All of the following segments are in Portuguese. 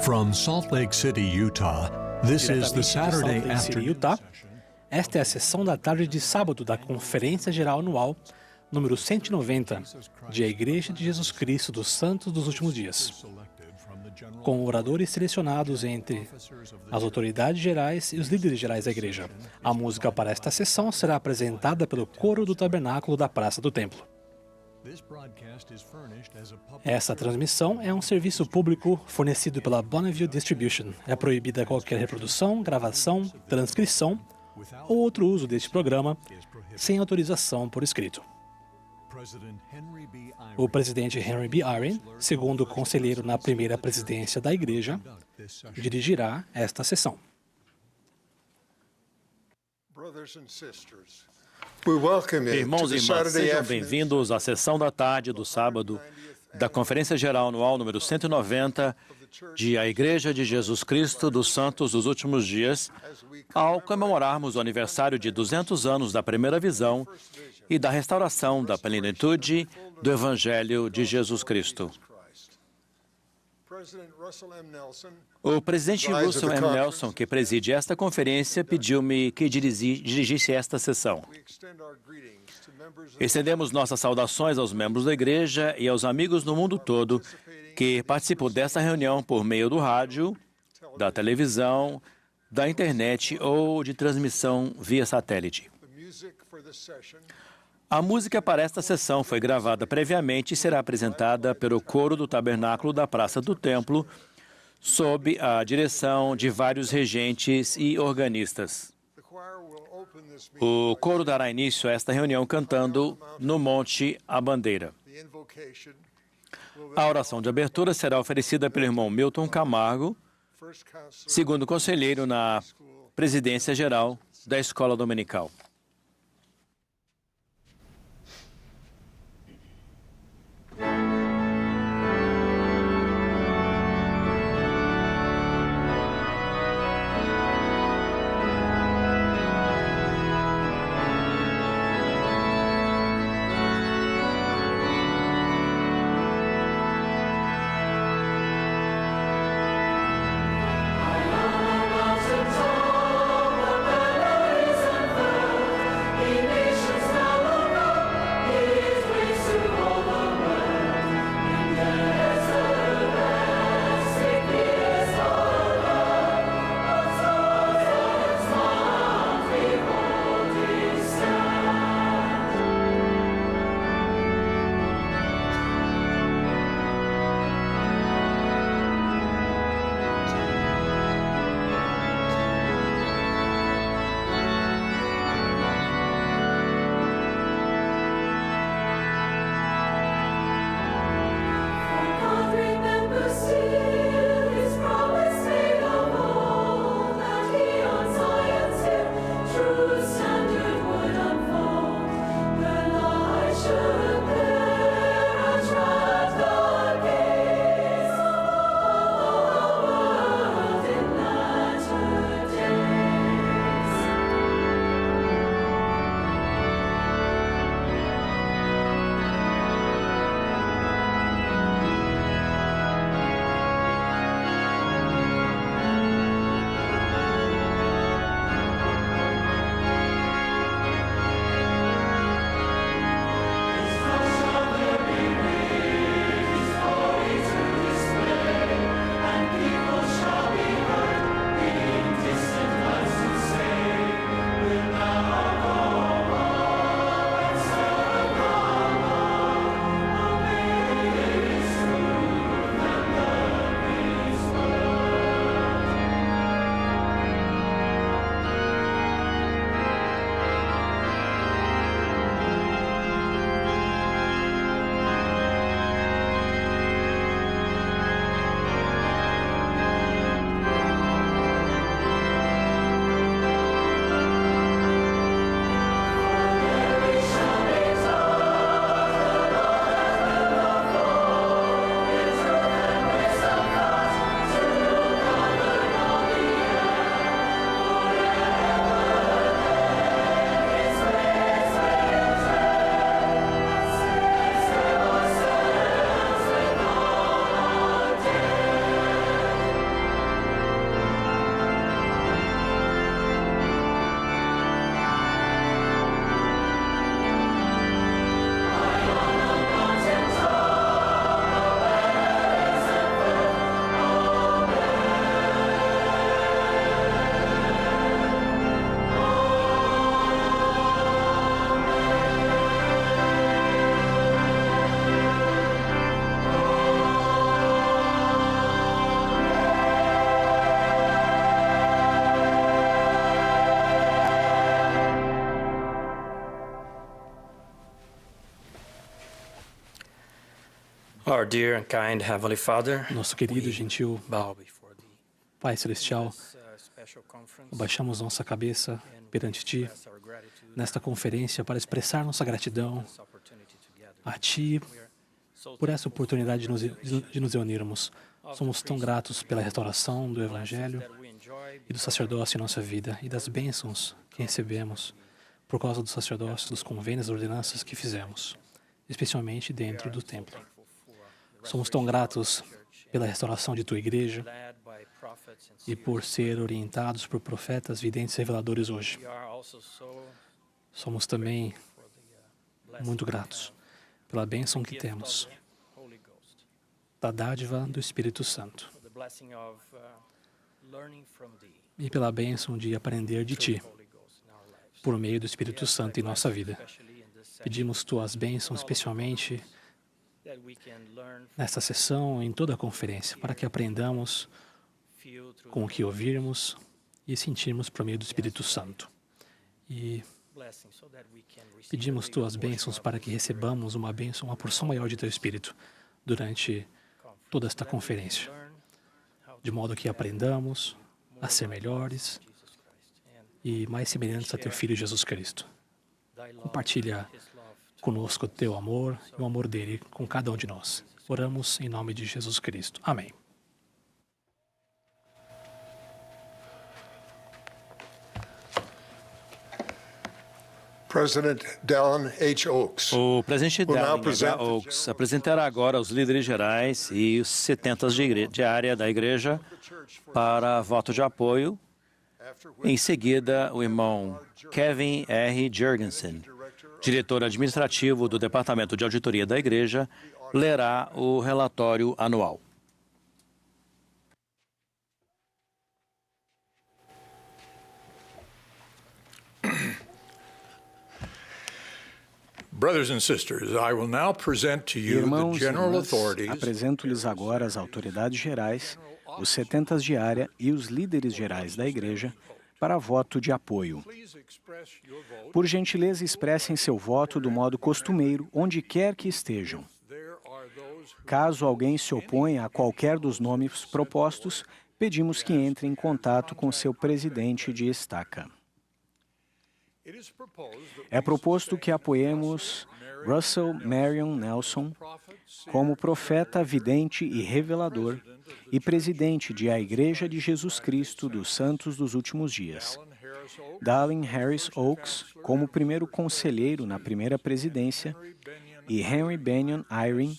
From Salt Lake City, Utah, this is the Diretamente de Saturday Salt Lake City, afternoon Utah, session. esta é a sessão da tarde de sábado da Conferência Geral Anual número 190 de A Igreja de Jesus Cristo dos Santos dos Últimos Dias, com oradores selecionados entre as autoridades gerais e os líderes gerais da igreja. A música para esta sessão será apresentada pelo Coro do Tabernáculo da Praça do Templo. Essa transmissão é um serviço público fornecido pela Bonneville Distribution. É proibida qualquer reprodução, gravação, transcrição ou outro uso deste programa sem autorização por escrito. O presidente Henry B. Eyring, segundo conselheiro na primeira presidência da igreja, dirigirá esta sessão. Irmãos e irmãs, sejam bem-vindos à sessão da tarde do sábado da Conferência Geral Anual número 190 de A Igreja de Jesus Cristo dos Santos dos Últimos Dias, ao comemorarmos o aniversário de 200 anos da primeira visão e da restauração da plenitude do Evangelho de Jesus Cristo. O presidente Russell M. Nelson, que preside esta conferência, pediu-me que dirigisse esta sessão. Estendemos nossas saudações aos membros da igreja e aos amigos no mundo todo que participam desta reunião por meio do rádio, da televisão, da internet ou de transmissão via satélite. A música para esta sessão foi gravada previamente e será apresentada pelo Coro do Tabernáculo da Praça do Templo, sob a direção de vários regentes e organistas. O coro dará início a esta reunião cantando No Monte a Bandeira. A oração de abertura será oferecida pelo irmão Milton Camargo, segundo conselheiro na presidência geral da Escola Dominical. Mountains, all the valleys and Our dear and kind Heavenly Father, Nosso querido e gentil bow before thee. Pai Celestial, Special conference baixamos nossa cabeça perante Ti express our gratitude nesta conferência para expressar nossa gratidão for this opportunity to gather. a Ti por essa oportunidade de nos reunirmos. Somos tão gratos pela restauração do Evangelho That we enjoy e do sacerdócio em nossa vida e das bênçãos que recebemos por causa do sacerdócio, dos convênios, das ordenanças que fizemos, especialmente dentro do templo. Somos tão gratos pela restauração de Tua Igreja led by prophets and e por ser orientados por profetas, videntes e reveladores hoje. we are also so Somos também for the blessing muito gratos pela bênção que gift of temos the Holy Ghost, da dádiva do Espírito Santo for the blessing of learning from thee, e pela bênção de aprender de Ti Holy Ghost in our lives. por meio do Espírito Santo em nossa vida. Especially in this section, Pedimos Tuas bênçãos, especialmente that we can learn, nesta sessão, em toda a conferência, para que aprendamos feel through com o que ouvirmos e sentirmos por meio do Espírito Santo. E blessing so that we can receive pedimos a bigger Tuas portion bênçãos of para que recebamos uma bênção, uma porção maior de Teu Espírito durante conference. toda esta That we can conferência, learn how de modo que aprendamos a ser melhores Jesus Christ and e mais semelhantes a Teu Filho Jesus Cristo. thy love, Compartilha his love. conosco o Teu amor e o amor dele com cada um de nós. Oramos em nome de Jesus Cristo. Amém. President Dallin H. Oaks. O presidente Will now Dallin H. present Oaks apresentará agora os líderes gerais e os 70 de área da igreja para voto de apoio. Em seguida, o irmão Kevin R. Jurgensen, diretor administrativo do Departamento de Auditoria da Igreja, lerá o relatório anual. Brothers and sisters, I will now present to you the Irmãos e general irmãs, authorities apresento-lhes agora as autoridades gerais, os 70 de área e os líderes gerais da Igreja para voto de apoio. Please express your vote. Por gentileza, expressem seu voto do modo costumeiro, onde quer que estejam. There are those who Caso alguém se oponha a qualquer dos nomes propostos, pedimos que entre em contato com seu presidente de estaca. it is proposed that É proposto que apoiemos Russell Marion Nelson como profeta, vidente e revelador e presidente de A Igreja de Jesus Cristo dos Santos dos Últimos Dias. Harris Oak, Dallin Harris Oaks como primeiro conselheiro na primeira presidência e Henry Benyon Eyring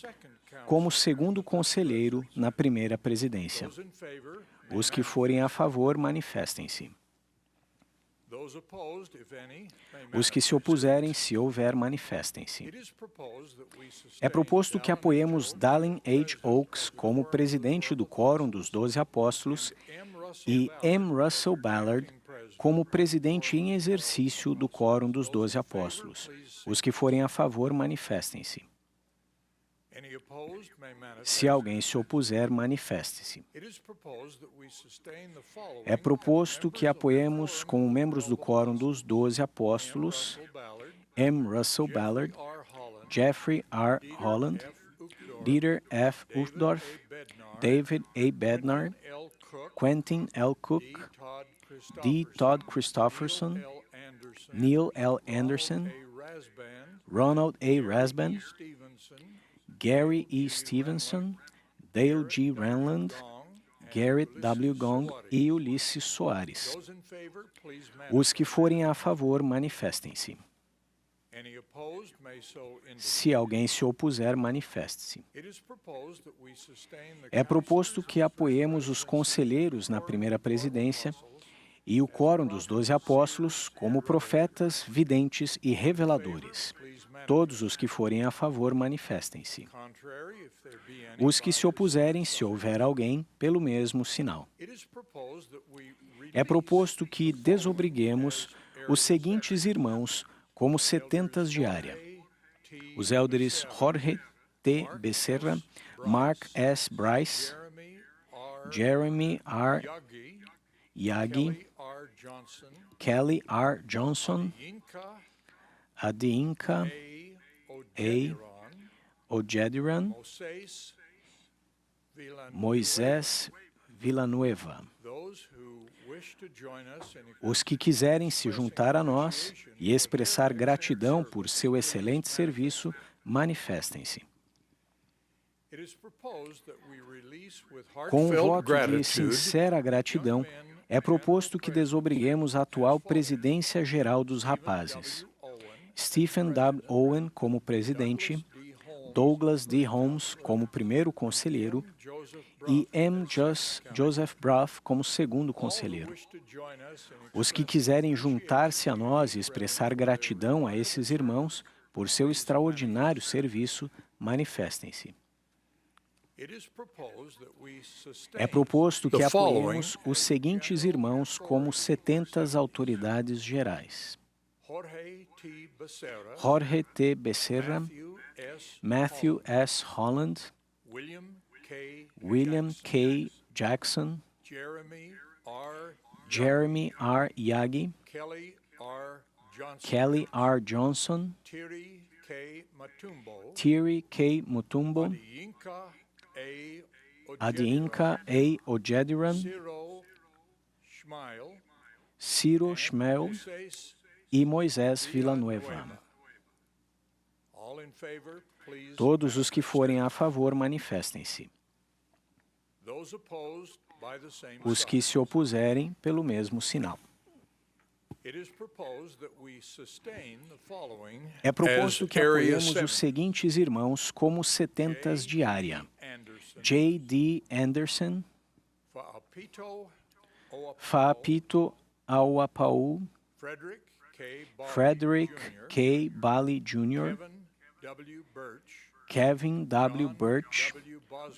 como segundo conselheiro na primeira presidência. those in favor, Os que forem a favor, manifestem-se. those opposed, if any, may Os que se opuserem, se houver, manifestem-se. It is proposed that we sustain É proposto que apoiemos Dallin H. Oaks como presidente do Quórum dos 12 Apóstolos e M. Russell Ballard como presidente em exercício do Quórum dos 12 Apóstolos. Os que forem a favor, manifestem-se. any opposed may manifest. Se alguém se opuser, manifeste-se. It is proposed that we sustain the following É proposto que apoiemos como membros do Quórum dos 12 Apóstolos Russell Ballard, M. Russell Ballard, R. Holland, Jeffrey R. Holland, Dieter F. Uchtdorf, David A. Bednar, L. Cook, Quentin L. Cook, Todd Christopher, D. Todd Christopherson, L. Anderson, Neil L. Anderson, A. Rasband, Ronald A. Rasband, Stevenson, Gary E. Stevenson, Dale G. Renland, Garrett W. Gong e Ulisses Soares. those in favor, please manifest. Os que forem a favor, manifestem-se. Any opposed may so indicate. Se alguém se opuser, manifeste-se. It is proposed that we sustain the É proposto que apoiemos os conselheiros na primeira presidência e o Quórum dos 12 Apóstolos como profetas, videntes e reveladores. Todos os que forem a favor, manifestem-se. contrary if there be any. Os que se opuserem, se houver alguém, pelo mesmo sinal. It is proposed that we É proposto que desobriguemos os seguintes irmãos como 70 de área. Os élderes Jorge T. Becerra, Mark S. Bryce, Jeremy R. Jeremy R. Yagi, Yagi, R. Johnson, Kelly R. Johnson, Inca Adinka A. Odegeron, Ojediran, Moisés Villanueva. Os que quiserem se juntar a nós e expressar gratidão por seu excelente serviço, manifestem-se. Com um voto de sincera gratidão, é proposto que desobriguemos a atual presidência geral dos rapazes. Stephen W. Owen como presidente, Douglas D. Holmes como primeiro conselheiro e M. Joseph Bruff como segundo conselheiro. Os que quiserem juntar-se a nós e expressar gratidão a esses irmãos por seu extraordinário serviço, manifestem-se. É proposto que apoiemos os seguintes irmãos como 70 autoridades gerais: Jorge T. Becerra, Matthew S. Holland, William K. Jackson, Jeremy R. Yagi, Kelly R. Johnson, Thierry K. Mutumbo, Adinka A. Ojediran, Ciro Schmel e Moisés Villanueva. Todos os que forem a favor, manifestem-se. Os que se opuserem, pelo mesmo sinal. É proposto que apoiemos os seguintes irmãos como 70 diária: J. D. Anderson, Faapito Auapau, Frederick K. Bali Jr., Kevin W. Birch,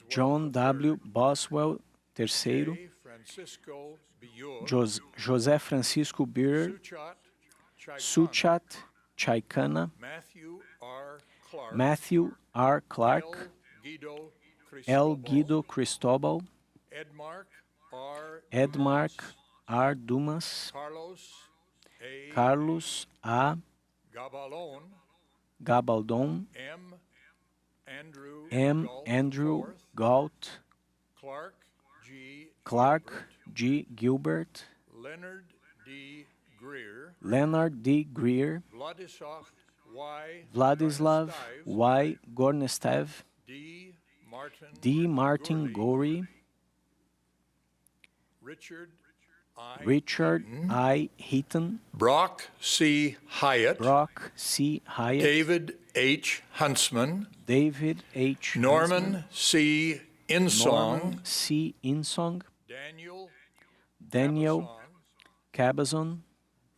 John W. Boswell III, José Francisco Beer, Suchat Chaikana, Matthew R. Clark, L. Guido Cristóbal, Edmark R. Dumas, Carlos A. Gabaldon, M. Andrew Galt, Clark G. Gilbert, Leonard D. Greer, Vladislav Y. Gornestev, D. Martin Gorey, Richard I. Heaton, Brock C. Hyatt, David H. Huntsman, David H. Norman C. Insong, C. Insong, Daniel Cabazon,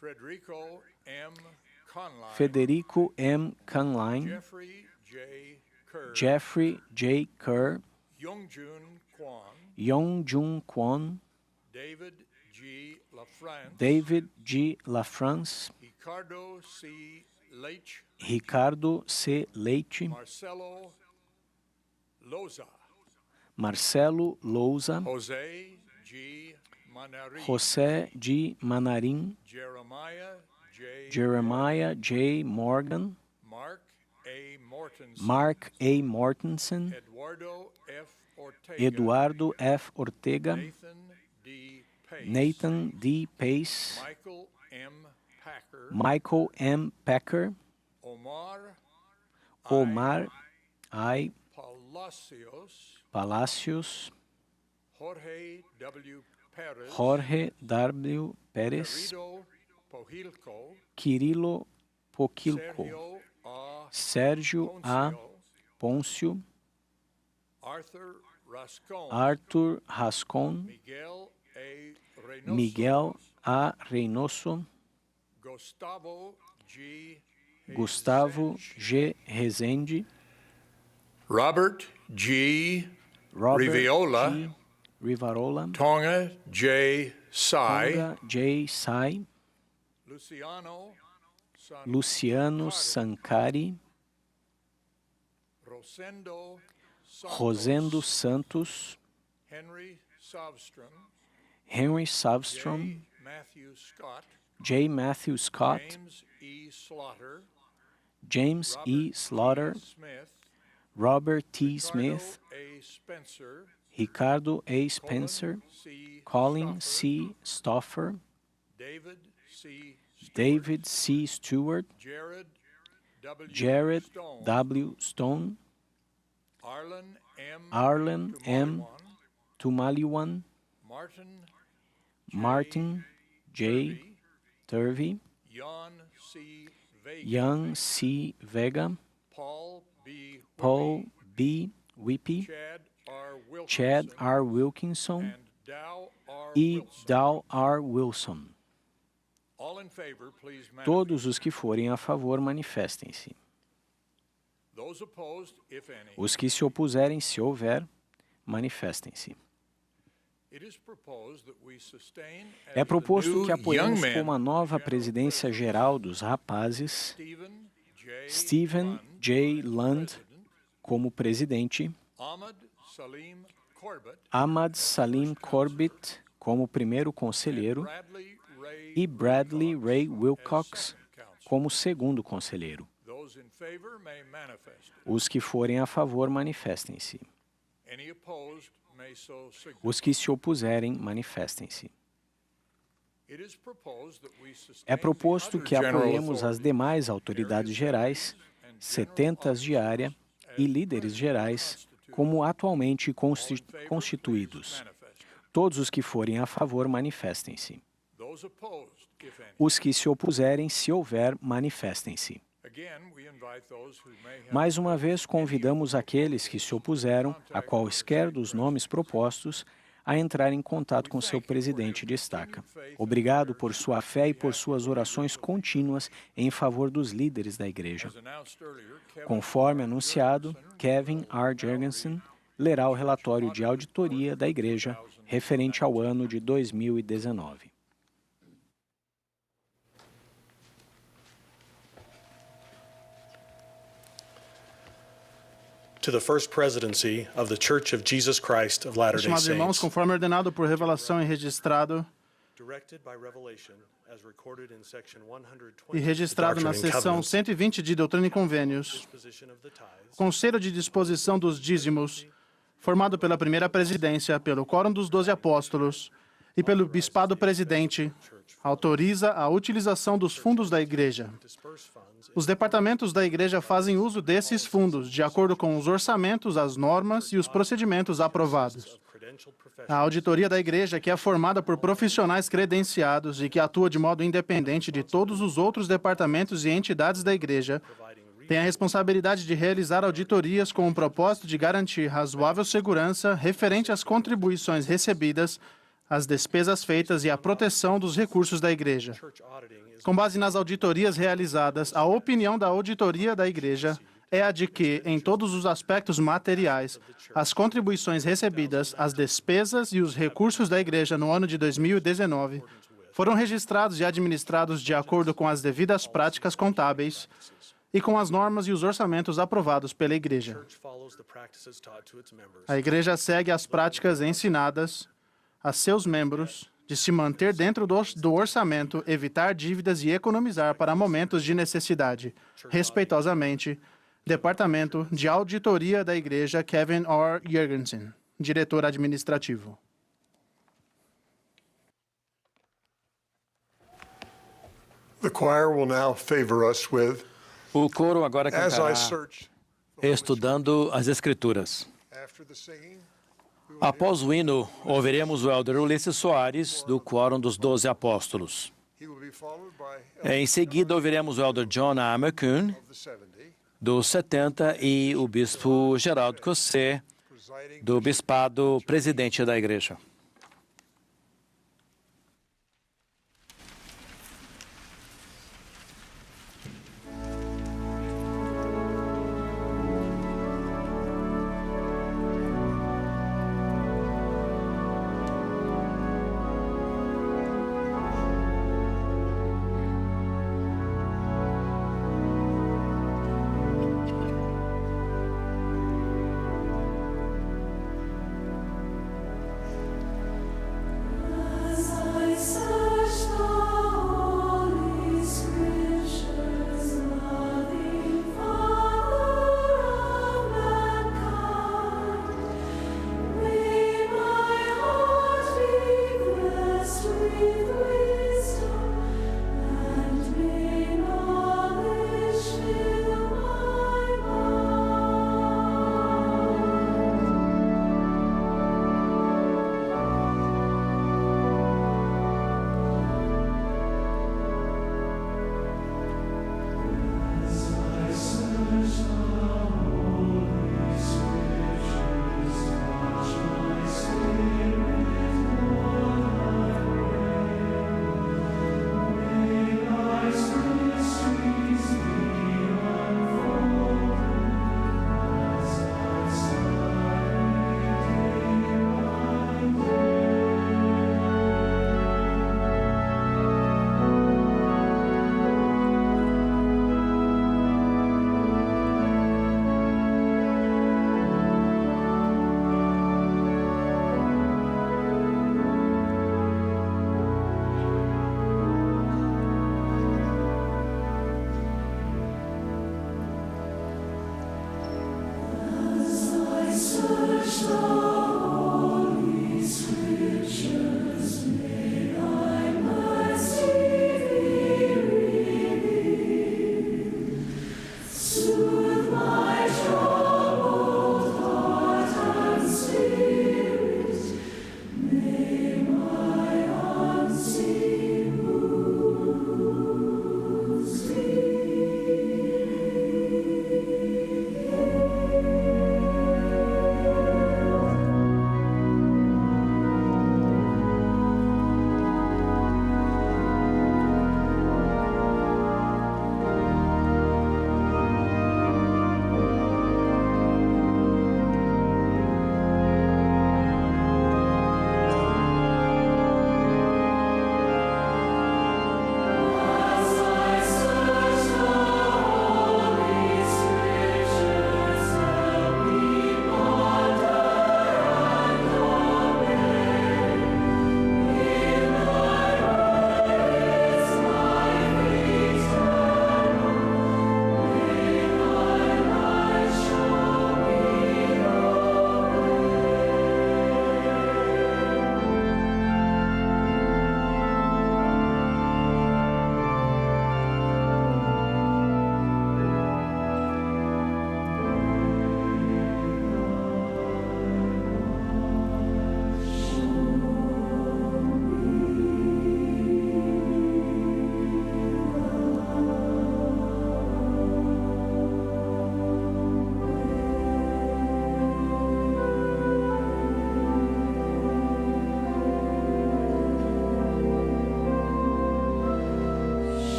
Federico M. Federico M. Conline, Jeffrey J. Kerr, Jeffrey J. Kerr, Yongjun Kwon, Yongjun Kwon, David G. LaFrance, David G. LaFrance, Ricardo C. Leite, Marcelo Louza, José G. Manarim, Jeremiah J. Morgan, Mark A. Mortensen, Eduardo F. Ortega, Nathan D. Pace, Michael M. Packer, Omar I. Palacios, Jorge W. Pérez, Quirilo Poquilco, Sérgio A. Pôncio, Arthur Rascon, Miguel A. Reynoso, Gustavo G. Rezende, Robert G. Robert Riviola, G. Rivarola, Tonga J. Sai, Tonga J. Sai, Luciano Sancari, Rosendo Santos, Henry Savstrom, J. Matthew Scott, James E. Slaughter, Robert T. Smith, A. Spencer, Ricardo A. Spencer, C. Colin C. Stoffer, David C. David C. Stewart, Jared W. Jared Stone, W. Stone, Arlen M. Arlen M. Tumaliwan, Tumaliwan, Martin Martin J. Turvey, Jan C. Vega, Young C. Vega, Paul B. Paul B. Whippy, Chad R. Wilkinson, Chad R. Wilkinson and Dow R. e Wilson. Dow R. Wilson. All in favor, please manifest. Todos os que forem a favor, manifestem-se. Those opposed, if any. Os que se opuserem, se houver, manifestem-se. It is proposed that we sustain as É proposto the que new apoiemos young man como a nova presidência geral dos rapazes Stephen J. Lund como presidente, Ahmad Salim Corbett Ahmad Salim Corbett como primeiro conselheiro e Bradley Ray Wilcox como segundo conselheiro. Those in favor may manifest. Os que forem a favor, manifestem-se. Any opposed may so signify. Os que se opuserem, manifestem-se. It is proposed that we sustain É proposto the que other general apoiemos as authorities, demais autoridades gerais, setentas de área e líderes gerais, como atualmente constituídos. manifest. Todos os que forem a favor, manifestem-se. Those opposed, if any. Os que se opuserem, se houver, manifestem-se. Again, we invite those who may have Mais uma vez, convidamos aqueles que se opuseram a quaisquer dos nomes propostos a entrar em contato com seu presidente de estaca. Obrigado por sua fé e por suas orações contínuas em favor dos líderes da igreja. as announced earlier, Kevin Conforme anunciado, Kevin R. Jorgensen lerá o relatório de auditoria da igreja referente ao ano de 2019. To the First Presidency of the Church of Jesus Christ of Latter-day Estimados irmãos, Saints, conforme ordenado por revelação e registrado na seção 120 de Doutrina e Convênios, Conselho de Disposição dos Dízimos, formado pela primeira presidência, pelo Quórum dos 12 Apóstolos e pelo Bispado Presidente, autoriza a utilização dos fundos da Igreja. Os departamentos da Igreja fazem uso desses fundos, de acordo com os orçamentos, as normas e os procedimentos aprovados. A auditoria da Igreja, que é formada por profissionais credenciados e que atua de modo independente de todos os outros departamentos e entidades da Igreja, tem a responsabilidade de realizar auditorias com o propósito de garantir razoável segurança referente às contribuições recebidas, às despesas feitas e à proteção dos recursos da Igreja. Com base nas auditorias realizadas, a opinião da auditoria da Igreja é a de que, em todos os aspectos materiais, as contribuições recebidas, as despesas e os recursos da Igreja no ano de 2019 foram registrados e administrados de acordo com as devidas práticas contábeis e com as normas e os orçamentos aprovados pela Igreja. A Igreja segue as práticas ensinadas a seus membros de se manter dentro do orçamento, evitar dívidas e economizar para momentos de necessidade. Respeitosamente, Departamento de Auditoria da Igreja Kevin R. Jorgensen, diretor administrativo. The choir will now favor us with, O coro agora as cantará I search, estudando as Escrituras. after the singing, Após o hino, ouviremos o elder Ulisses Soares, do Quórum dos 12 Apóstolos. he will be followed by Em seguida, ouviremos o elder John A. McCune, the 70, do 70, e o bispo Geraldo Cossé, presiding do Bispado Presidente da Igreja.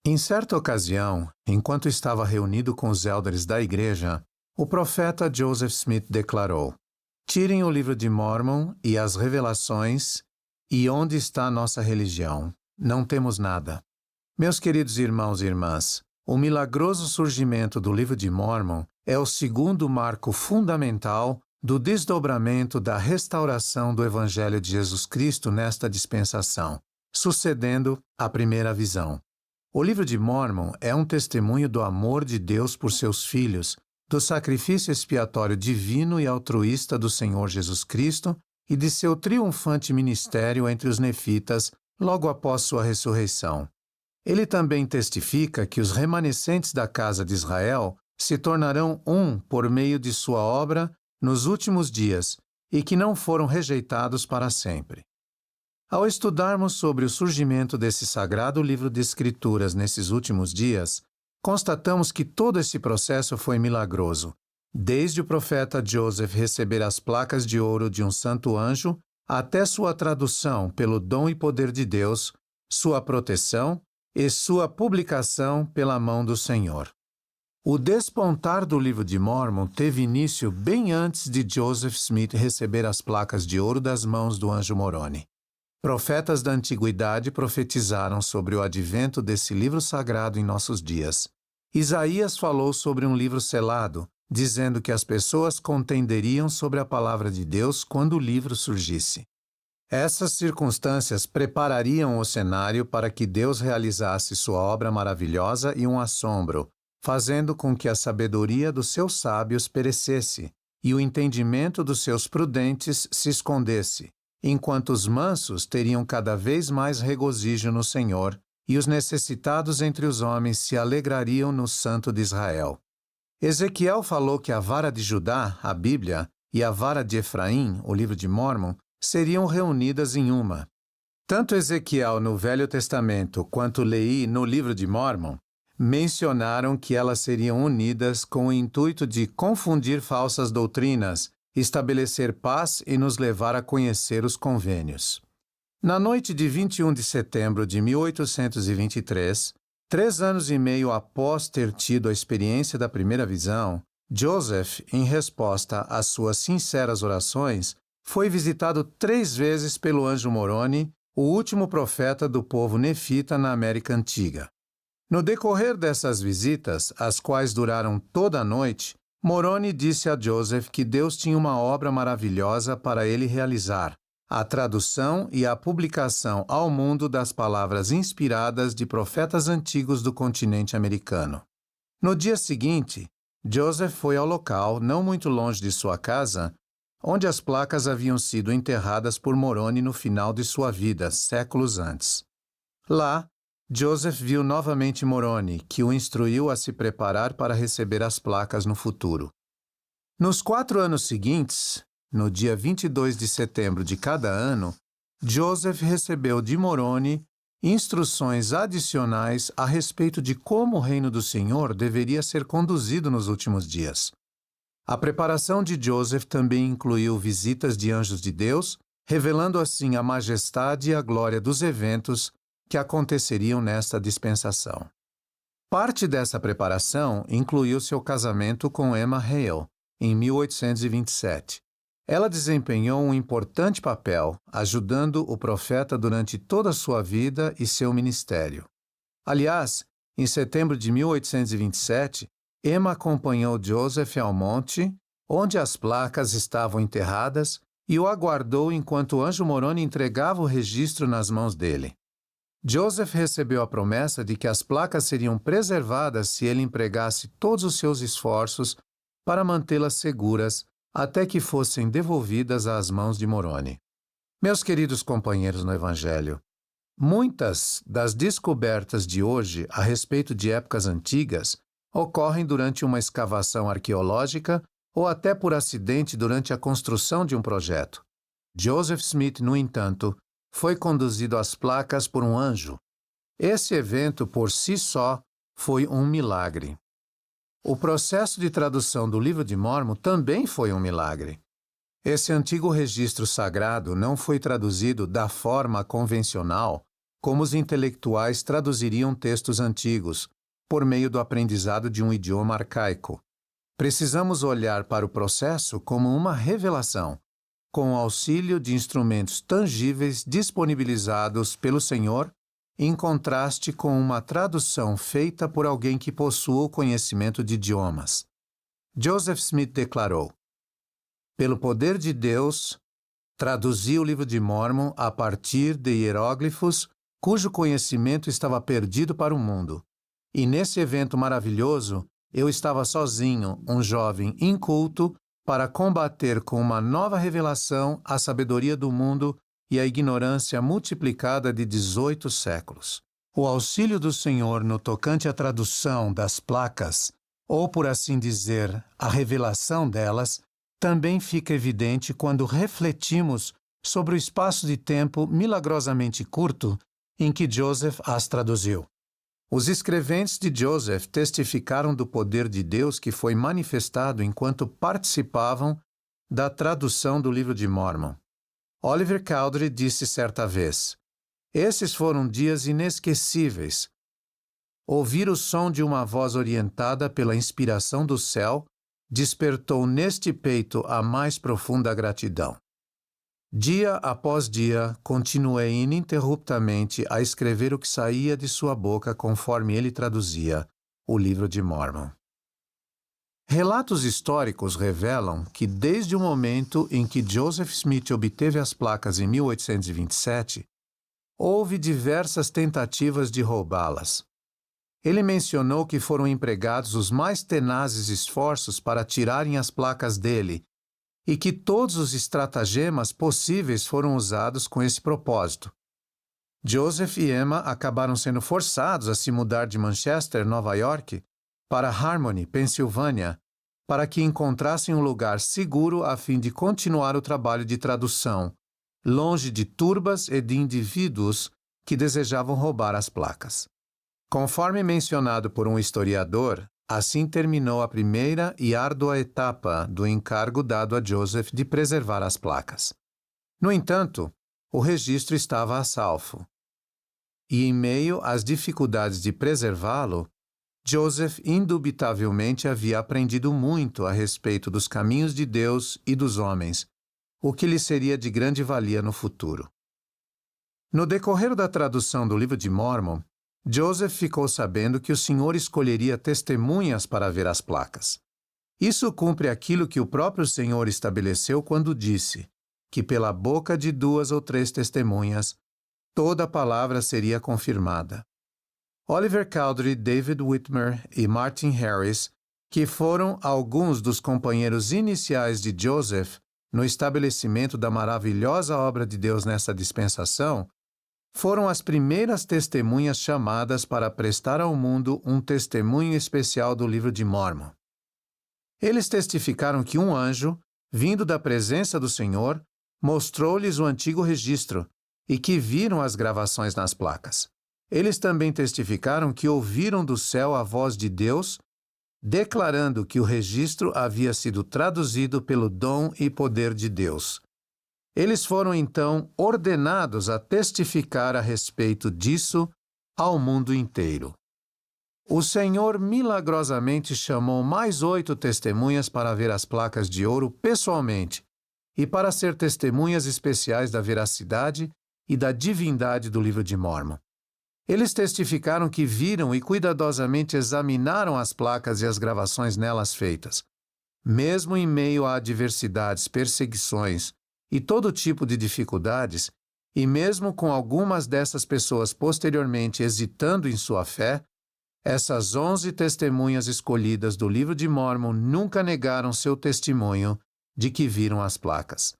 Em certa ocasião, enquanto estava reunido com os élderes da igreja, o profeta Joseph Smith declarou: "Tirem o livro de Mórmon e as revelações, e onde está nossa religião? Não temos nada." Meus queridos irmãos e irmãs, o milagroso surgimento do livro de Mórmon é o segundo marco fundamental do desdobramento da restauração do Evangelho de Jesus Cristo nesta dispensação, sucedendo à primeira visão. O livro de Mórmon é um testemunho do amor de Deus por seus filhos, do sacrifício expiatório divino e altruísta do Senhor Jesus Cristo e de seu triunfante ministério entre os nefitas logo após sua ressurreição. Ele também testifica que os remanescentes da casa de Israel se tornarão um por meio de sua obra nos últimos dias e que não foram rejeitados para sempre. Ao estudarmos sobre o surgimento desse sagrado livro de Escrituras nesses últimos dias, constatamos que todo esse processo foi milagroso, desde o profeta Joseph receber as placas de ouro de um santo anjo até sua tradução pelo dom e poder de Deus, sua proteção e sua publicação pela mão do Senhor. O despontar do livro de Mórmon teve início bem antes de Joseph Smith receber as placas de ouro das mãos do anjo Moroni. Profetas da antiguidade profetizaram sobre o advento desse livro sagrado em nossos dias. Isaías falou sobre um livro selado, dizendo que as pessoas contenderiam sobre a palavra de Deus quando o livro surgisse. Essas circunstâncias preparariam o cenário para que Deus realizasse sua obra maravilhosa e um assombro, fazendo com que a sabedoria dos seus sábios perecesse e o entendimento dos seus prudentes se escondesse, enquanto os mansos teriam cada vez mais regozijo no Senhor, e os necessitados entre os homens se alegrariam no Santo de Israel. Ezequiel falou que a vara de Judá, a Bíblia, e a vara de Efraim, o livro de Mórmon, seriam reunidas em uma. Tanto Ezequiel no Velho Testamento quanto Leí no livro de Mórmon mencionaram que elas seriam unidas com o intuito de confundir falsas doutrinas, estabelecer paz e nos levar a conhecer os convênios. Na noite de 21 de setembro de 1823, 3 anos e meio após ter tido a experiência da primeira visão, Joseph, em resposta às suas sinceras orações, foi visitado 3 vezes pelo anjo Moroni o último profeta do povo nefita na América Antiga. No decorrer dessas visitas, as quais duraram toda a noite, Moroni disse a Joseph que Deus tinha uma obra maravilhosa para ele realizar: a tradução e a publicação ao mundo das palavras inspiradas de profetas antigos do continente americano. No dia seguinte, Joseph foi ao local, não muito longe de sua casa, onde as placas haviam sido enterradas por Moroni no final de sua vida, séculos antes. Lá, Joseph viu novamente Moroni, que o instruiu a se preparar para receber as placas no futuro. Nos 4 anos seguintes, no dia 22 de setembro de cada ano, Joseph recebeu de Moroni instruções adicionais a respeito de como o reino do Senhor deveria ser conduzido nos últimos dias. A preparação de Joseph também incluiu visitas de anjos de Deus, revelando assim a majestade e a glória dos eventos que aconteceriam nesta dispensação. Parte dessa preparação incluiu seu casamento com Emma Hale, em 1827. Ela desempenhou um importante papel, ajudando o profeta durante toda a sua vida e seu ministério. Aliás, em setembro de 1827, Emma acompanhou Joseph ao monte, onde as placas estavam enterradas, e o aguardou enquanto o anjo Moroni entregava o registro nas mãos dele. Joseph recebeu a promessa de que as placas seriam preservadas se ele empregasse todos os seus esforços para mantê-las seguras até que fossem devolvidas às mãos de Moroni. Meus queridos companheiros no Evangelho, muitas das descobertas de hoje a respeito de épocas antigas ocorrem durante uma escavação arqueológica ou até por acidente durante a construção de um projeto. Joseph Smith, no entanto, foi conduzido às placas por um anjo. Esse evento, por si só, foi um milagre. O processo de tradução do Livro de Mórmon também foi um milagre. Esse antigo registro sagrado não foi traduzido da forma convencional como os intelectuais traduziriam textos antigos, por meio do aprendizado de um idioma arcaico. Precisamos olhar para o processo como uma revelação, com o auxílio de instrumentos tangíveis disponibilizados pelo Senhor, em contraste com uma tradução feita por alguém que possua o conhecimento de idiomas. Joseph Smith declarou: "Pelo poder de Deus, traduzi o Livro de Mórmon a partir de hieróglifos cujo conhecimento estava perdido para o mundo. E nesse evento maravilhoso, eu estava sozinho, um jovem inculto, para combater com uma nova revelação a sabedoria do mundo e a ignorância multiplicada de 18 séculos. O auxílio do Senhor no tocante à tradução das placas, ou por assim dizer, a revelação delas, também fica evidente quando refletimos sobre o espaço de tempo milagrosamente curto em que Joseph as traduziu. Os escreventes de Joseph testificaram do poder de Deus que foi manifestado enquanto participavam da tradução do Livro de Mórmon. Oliver Cowdery disse certa vez: "Esses foram dias inesquecíveis. Ouvir o som de uma voz orientada pela inspiração do céu despertou neste peito a mais profunda gratidão. Dia após dia, continuei ininterruptamente a escrever o que saía de sua boca conforme ele traduzia o Livro de Mórmon." Relatos históricos revelam que desde o momento em que Joseph Smith obteve as placas em 1827, houve diversas tentativas de roubá-las. Ele mencionou que foram empregados os mais tenazes esforços para tirarem as placas dele e que todos os estratagemas possíveis foram usados com esse propósito. Joseph e Emma acabaram sendo forçados a se mudar de Manchester, Nova York, para Harmony, Pensilvânia, para que encontrassem um lugar seguro a fim de continuar o trabalho de tradução, longe de turbas e de indivíduos que desejavam roubar as placas. Conforme mencionado por um historiador, assim terminou a primeira e árdua etapa do encargo dado a Joseph de preservar as placas. No entanto, o registro estava a salvo. E em meio às dificuldades de preservá-lo, Joseph indubitavelmente havia aprendido muito a respeito dos caminhos de Deus e dos homens, o que lhe seria de grande valia no futuro. No decorrer da tradução do Livro de Mórmon, Joseph ficou sabendo que o Senhor escolheria testemunhas para ver as placas. Isso cumpre aquilo que o próprio Senhor estabeleceu quando disse que pela boca de 2 ou 3 testemunhas, toda palavra seria confirmada. Oliver Cowdery, David Whitmer e Martin Harris, que foram alguns dos companheiros iniciais de Joseph no estabelecimento da maravilhosa obra de Deus nessa dispensação, foram as primeiras testemunhas chamadas para prestar ao mundo um testemunho especial do Livro de Mórmon. Eles testificaram que um anjo, vindo da presença do Senhor, mostrou-lhes o antigo registro e que viram as gravações nas placas. Eles também testificaram que ouviram do céu a voz de Deus, declarando que o registro havia sido traduzido pelo dom e poder de Deus. Eles foram, então, ordenados a testificar a respeito disso ao mundo inteiro. O Senhor milagrosamente chamou mais 8 testemunhas para ver as placas de ouro pessoalmente e para ser testemunhas especiais da veracidade e da divindade do Livro de Mórmon. Eles testificaram que viram e cuidadosamente examinaram as placas e as gravações nelas feitas. Mesmo em meio a adversidades, perseguições e todo tipo de dificuldades, e mesmo com algumas dessas pessoas posteriormente hesitando em sua fé, essas 11 testemunhas escolhidas do Livro de Mórmon nunca negaram seu testemunho de que viram as placas.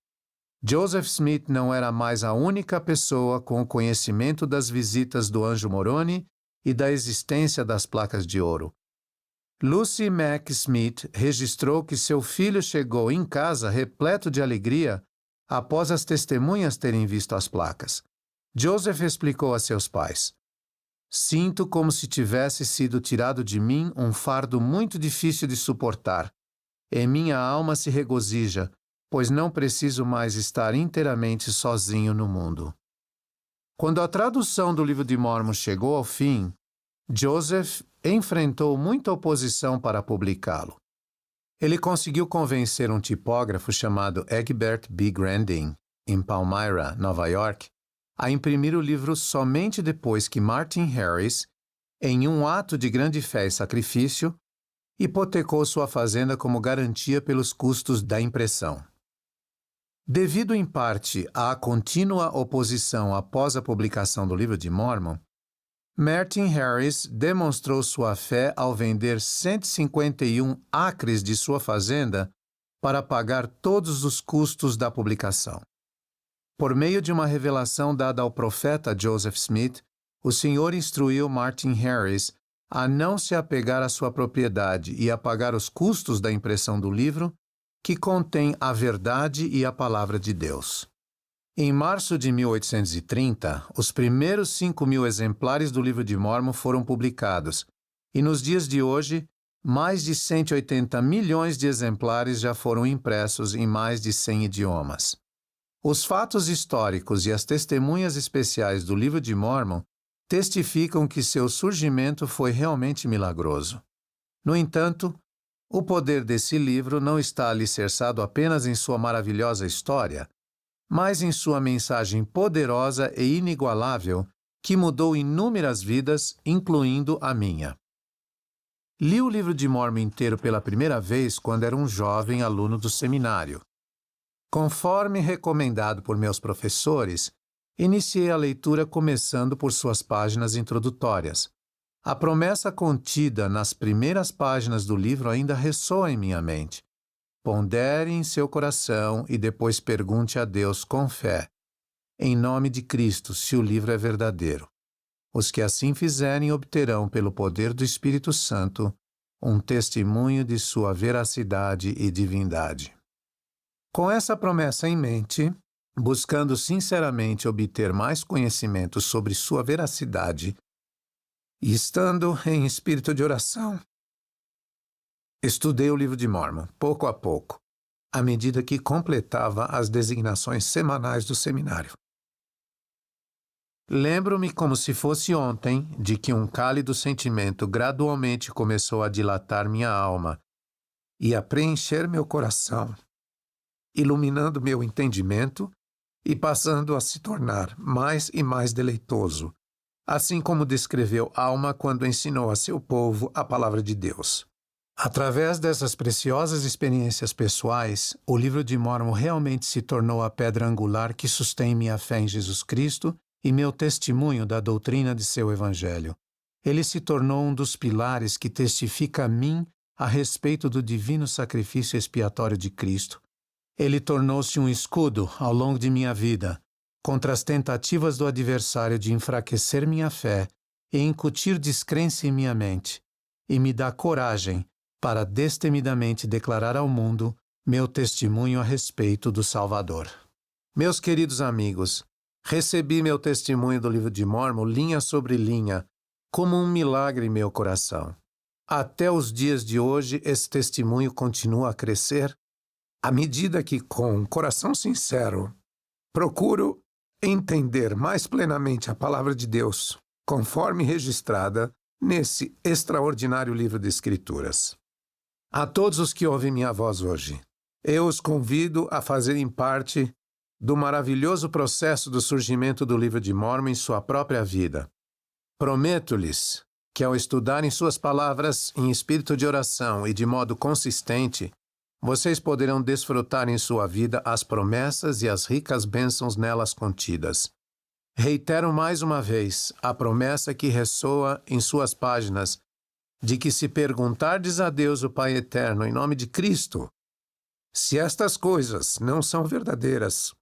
Joseph Smith não era mais a única pessoa com o conhecimento das visitas do anjo Moroni e da existência das placas de ouro. Lucy Mack Smith registrou que seu filho chegou em casa repleto de alegria após as testemunhas terem visto as placas. Joseph explicou a seus pais: "Sinto como se tivesse sido tirado de mim um fardo muito difícil de suportar. E minha alma se regozija, pois não preciso mais estar inteiramente sozinho no mundo." Quando a tradução do Livro de Mórmon chegou ao fim, Joseph enfrentou muita oposição para publicá-lo. Ele conseguiu convencer um tipógrafo chamado Egbert B. Grandin, em Palmyra, Nova York, a imprimir o livro somente depois que Martin Harris, em um ato de grande fé e sacrifício, hipotecou sua fazenda como garantia pelos custos da impressão. Devido em parte à contínua oposição após a publicação do Livro de Mórmon, Martin Harris demonstrou sua fé ao vender 151 acres de sua fazenda para pagar todos os custos da publicação. Por meio de uma revelação dada ao profeta Joseph Smith, o Senhor instruiu Martin Harris a não se apegar à sua propriedade e a pagar os custos da impressão do livro, que contém a verdade e a palavra de Deus. Em março de 1830, os primeiros 5.000 exemplares do Livro de Mórmon foram publicados, e nos dias de hoje, mais de 180 milhões de exemplares já foram impressos em mais de 100 idiomas. Os fatos históricos e as testemunhas especiais do Livro de Mórmon testificam que seu surgimento foi realmente milagroso. No entanto, o poder desse livro não está alicerçado apenas em sua maravilhosa história, mas em sua mensagem poderosa e inigualável que mudou inúmeras vidas, incluindo a minha. Li o Livro de Mórmon inteiro pela primeira vez quando era um jovem aluno do seminário. Conforme recomendado por meus professores, iniciei a leitura começando por suas páginas introdutórias. A promessa contida nas primeiras páginas do livro ainda ressoa em minha mente. Pondere em seu coração e depois pergunte a Deus com fé, em nome de Cristo, se o livro é verdadeiro. Os que assim fizerem obterão, pelo poder do Espírito Santo, um testemunho de sua veracidade e divindade. Com essa promessa em mente, buscando sinceramente obter mais conhecimento sobre sua veracidade, e estando em espírito de oração, estudei o Livro de Mórmon, pouco a pouco, à medida que completava as designações semanais do seminário. Lembro-me como se fosse ontem de que um cálido sentimento gradualmente começou a dilatar minha alma e a preencher meu coração, iluminando meu entendimento e passando a se tornar mais e mais deleitoso, assim como descreveu Alma quando ensinou a seu povo a palavra de Deus. Através dessas preciosas experiências pessoais, o livro de Mórmon realmente se tornou a pedra angular que sustém minha fé em Jesus Cristo e meu testemunho da doutrina de seu Evangelho. Ele se tornou um dos pilares que testifica a mim a respeito do divino sacrifício expiatório de Cristo. Ele tornou-se um escudo ao longo de minha vida contra as tentativas do adversário de enfraquecer minha fé e incutir descrença em minha mente, e me dá coragem para destemidamente declarar ao mundo meu testemunho a respeito do Salvador. Meus queridos amigos, recebi meu testemunho do livro de Mórmon linha sobre linha, como um milagre em meu coração. Até os dias de hoje, esse testemunho continua a crescer, à medida que, com um coração sincero, procuro entender mais plenamente a palavra de Deus, conforme registrada nesse extraordinário livro de Escrituras. A todos os que ouvem minha voz hoje, eu os convido a fazerem parte do maravilhoso processo do surgimento do livro de Mórmon em sua própria vida. Prometo-lhes que, ao estudarem suas palavras em espírito de oração e de modo consistente, vocês poderão desfrutar em sua vida as promessas e as ricas bênçãos nelas contidas. Reitero mais uma vez a promessa que ressoa em suas páginas de que, se perguntardes a Deus o Pai Eterno em nome de Cristo, se estas coisas não são verdadeiras,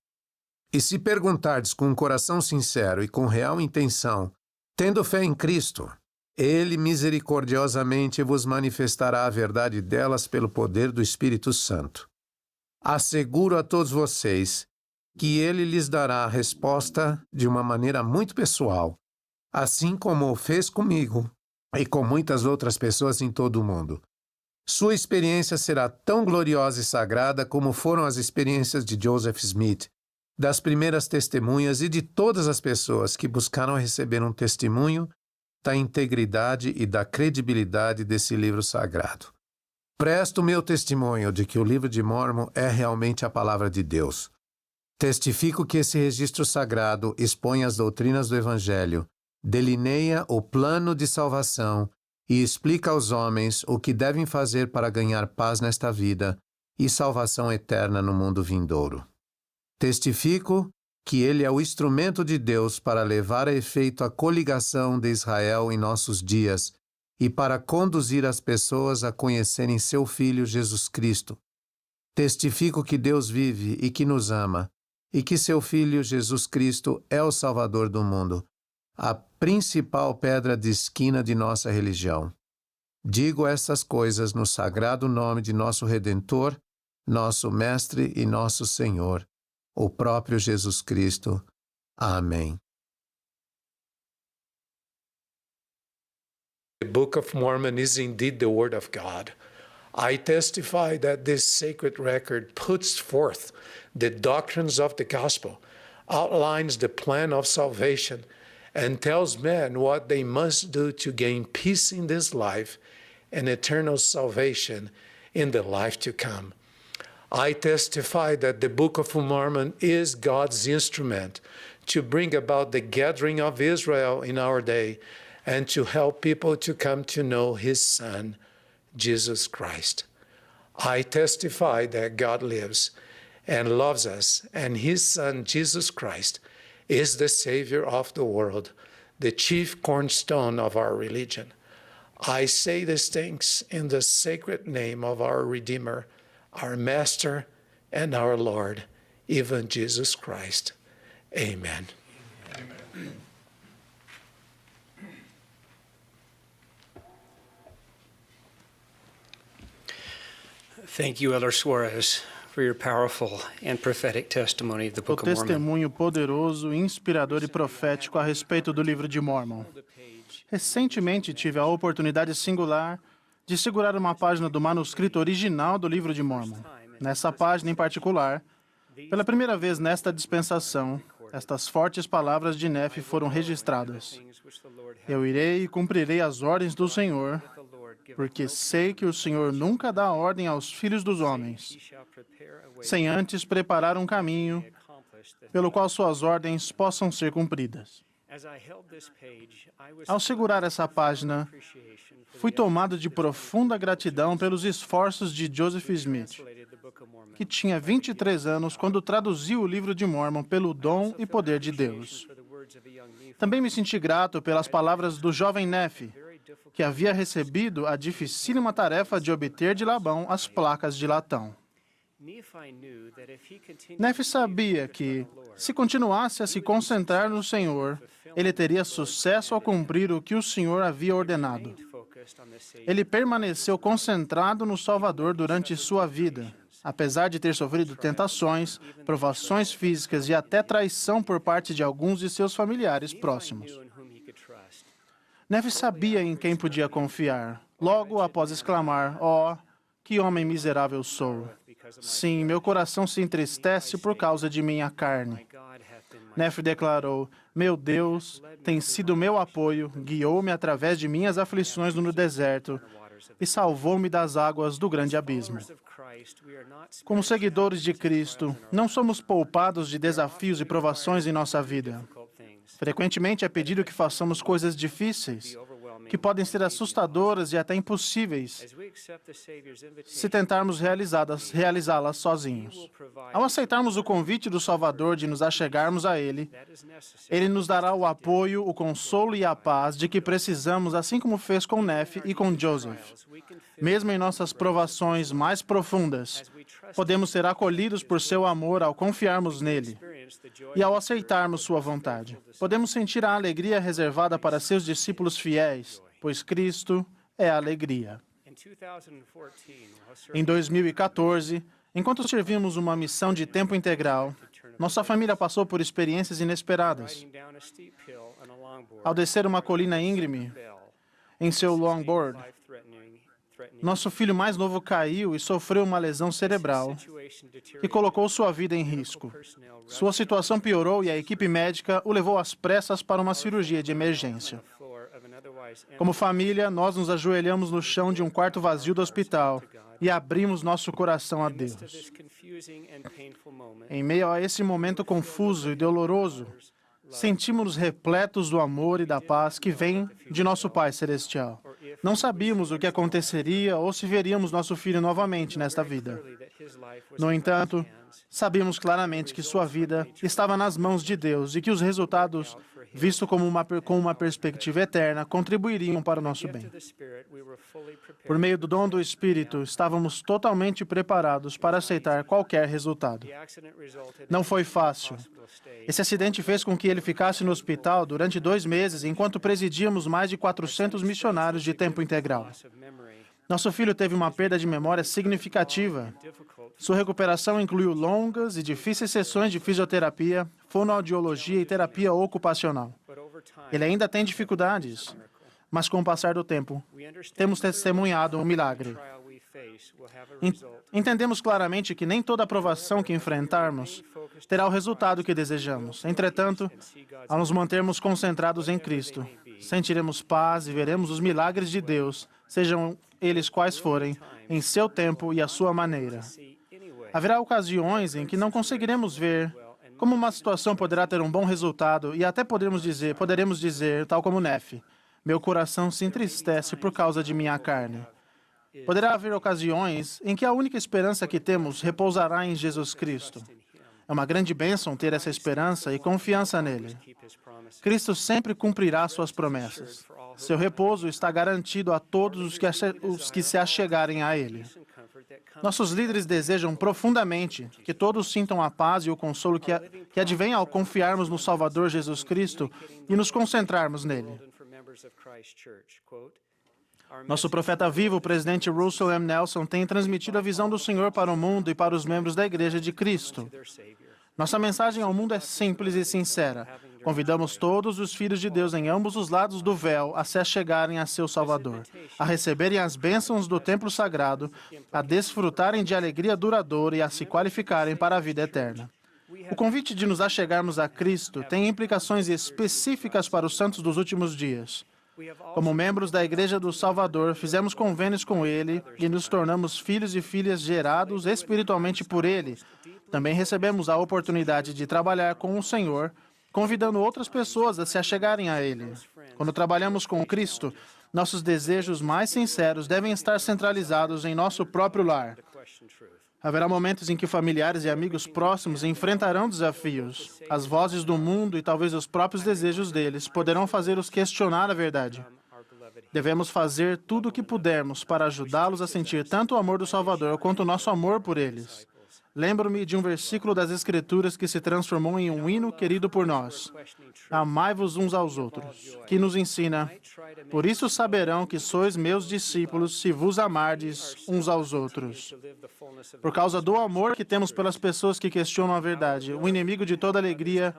e se perguntardes com um coração sincero e com real intenção, tendo fé em Cristo, Ele misericordiosamente vos manifestará a verdade delas pelo poder do Espírito Santo. Asseguro a todos vocês que Ele lhes dará a resposta de uma maneira muito pessoal, assim como o fez comigo e com muitas outras pessoas em todo o mundo. Sua experiência será tão gloriosa e sagrada como foram as experiências de Joseph Smith, das primeiras testemunhas e de todas as pessoas que buscaram receber um testemunho da integridade e da credibilidade desse livro sagrado. Presto meu testemunho de que o livro de Mórmon é realmente a palavra de Deus. Testifico que esse registro sagrado expõe as doutrinas do Evangelho, delineia o plano de salvação e explica aos homens o que devem fazer para ganhar paz nesta vida e salvação eterna no mundo vindouro. Testifico que ele é o instrumento de Deus para levar a efeito a coligação de Israel em nossos dias e para conduzir as pessoas a conhecerem seu Filho Jesus Cristo. Testifico que Deus vive e que nos ama, e que seu Filho Jesus Cristo é o Salvador do mundo, a principal pedra de esquina de nossa religião. Digo essas coisas no sagrado nome de nosso Redentor, nosso Mestre e nosso Senhor, o próprio Jesus Cristo. Amém. The Book of Mormon is indeed the Word of God. I testify that this sacred record puts forth the doctrines of the gospel, outlines the plan of salvation, and tells men what they must do to gain peace in this life and eternal salvation in the life to come. I testify that the Book of Mormon is God's instrument to bring about the gathering of Israel in our day and to help people to come to know His Son, Jesus Christ. I testify that God lives and loves us, and His Son, Jesus Christ, is the Savior of the world, the chief cornerstone of our religion. I say these things in the sacred name of our Redeemer, our Master, and our Lord, even Jesus Christ. Amen. Amen. Thank you, Elder Suarez, for your powerful and prophetic testimony of the O Book of Mormon. testemunho poderoso, inspirador e profético a respeito do livro de Mórmon. Recentemente tive a oportunidade singular de segurar uma página do manuscrito original do livro de Mórmon. Nessa página em particular, pela primeira vez nesta dispensação, estas fortes palavras de Nefe foram registradas. Eu irei e cumprirei as ordens do Senhor, porque sei que o Senhor nunca dá ordem aos filhos dos homens, sem antes preparar um caminho pelo qual suas ordens possam ser cumpridas. Ao segurar essa página, fui tomado de profunda gratidão pelos esforços de Joseph Smith, que tinha 23 anos quando traduziu o livro de Mormon pelo dom e poder de Deus. Também me senti grato pelas palavras do jovem Nephi, que havia recebido a dificílima tarefa de obter de Labão as placas de latão. Nephi sabia que, se continuasse a se concentrar no Senhor, ele teria sucesso ao cumprir o que o Senhor havia ordenado. Ele permaneceu concentrado no Salvador durante sua vida, apesar de ter sofrido tentações, provações físicas e até traição por parte de alguns de seus familiares próximos. Nephi sabia em quem podia confiar, logo após exclamar, "Oh, que homem miserável sou! Sim, meu coração se entristece por causa de minha carne." Nephi declarou, "Meu Deus tem sido meu apoio, guiou-me através de minhas aflições no deserto e salvou-me das águas do grande abismo." Como seguidores de Cristo, não somos poupados de desafios e provações em nossa vida. Frequentemente é pedido que façamos coisas difíceis, que podem ser assustadoras e até impossíveis se tentarmos realizá-las sozinhos. Ao aceitarmos o convite do Salvador de nos achegarmos a Ele, Ele nos dará o apoio, o consolo e a paz de que precisamos, assim como fez com Nephi e com Joseph. Mesmo em nossas provações mais profundas, podemos ser acolhidos por seu amor ao confiarmos nele e ao aceitarmos sua vontade. Podemos sentir a alegria reservada para seus discípulos fiéis, pois Cristo é a alegria. Em 2014, enquanto servimos uma missão de tempo integral, nossa família passou por experiências inesperadas. Ao descer uma colina íngreme em seu longboard, nosso filho mais novo caiu e sofreu uma lesão cerebral que colocou sua vida em risco. Sua situação piorou e a equipe médica o levou às pressas para uma cirurgia de emergência. Como família, nós nos ajoelhamos no chão de um quarto vazio do hospital e abrimos nosso coração a Deus. Em meio a esse momento confuso e doloroso, sentimos-nos repletos do amor e da paz que vem de nosso Pai Celestial. Não sabíamos o que aconteceria ou se veríamos nosso filho novamente nesta vida. No entanto, sabíamos claramente que sua vida estava nas mãos de Deus e que os resultados, vistos com uma perspectiva eterna, contribuiriam para o nosso bem. Por meio do dom do Espírito, estávamos totalmente preparados para aceitar qualquer resultado. Não foi fácil. Esse acidente fez com que ele ficasse no hospital durante 2 meses, enquanto presidíamos mais de 400 missionários de tempo integral. Nosso filho teve uma perda de memória significativa. Sua recuperação incluiu longas e difíceis sessões de fisioterapia, fonoaudiologia e terapia ocupacional. Ele ainda tem dificuldades, mas com o passar do tempo, temos testemunhado um milagre. Entendemos claramente que nem toda aprovação que enfrentarmos terá o resultado que desejamos. Entretanto, ao nos mantermos concentrados em Cristo, sentiremos paz e veremos os milagres de Deus, sejam eles quais forem, em seu tempo e à sua maneira. Haverá ocasiões em que não conseguiremos ver como uma situação poderá ter um bom resultado e até poderemos dizer, tal como Nephi, "Meu coração se entristece por causa de minha carne." Poderá haver ocasiões em que a única esperança que temos repousará em Jesus Cristo. É uma grande bênção ter essa esperança e confiança nele. Cristo sempre cumprirá suas promessas. Seu repouso está garantido a todos os que se achegarem a ele. Nossos líderes desejam profundamente que todos sintam a paz e o consolo que advém ao confiarmos no Salvador Jesus Cristo e nos concentrarmos nele. Nosso profeta vivo, o presidente Russell M. Nelson, tem transmitido a visão do Senhor para o mundo e para os membros da Igreja de Cristo. Nossa mensagem ao mundo é simples e sincera. Convidamos todos os filhos de Deus em ambos os lados do véu a se achegarem a seu Salvador, a receberem as bênçãos do templo sagrado, a desfrutarem de alegria duradoura e a se qualificarem para a vida eterna. O convite de nos achegarmos a Cristo tem implicações específicas para os santos dos últimos dias. Como membros da Igreja do Salvador, fizemos convênios com Ele e nos tornamos filhos e filhas gerados espiritualmente por Ele, Também recebemos a oportunidade de trabalhar com o Senhor, convidando outras pessoas a se achegarem a Ele. Quando trabalhamos com Cristo, nossos desejos mais sinceros devem estar centralizados em nosso próprio lar. Haverá momentos em que familiares e amigos próximos enfrentarão desafios. As vozes do mundo e talvez os próprios desejos deles poderão fazê-los questionar a verdade. Devemos fazer tudo o que pudermos para ajudá-los a sentir tanto o amor do Salvador quanto o nosso amor por eles. Lembro-me de um versículo das Escrituras que se transformou em um hino querido por nós. Amai-vos uns aos outros, que nos ensina: por isso saberão que sois meus discípulos se vos amardes uns aos outros. Por causa do amor que temos pelas pessoas que questionam a verdade, o inimigo de toda alegria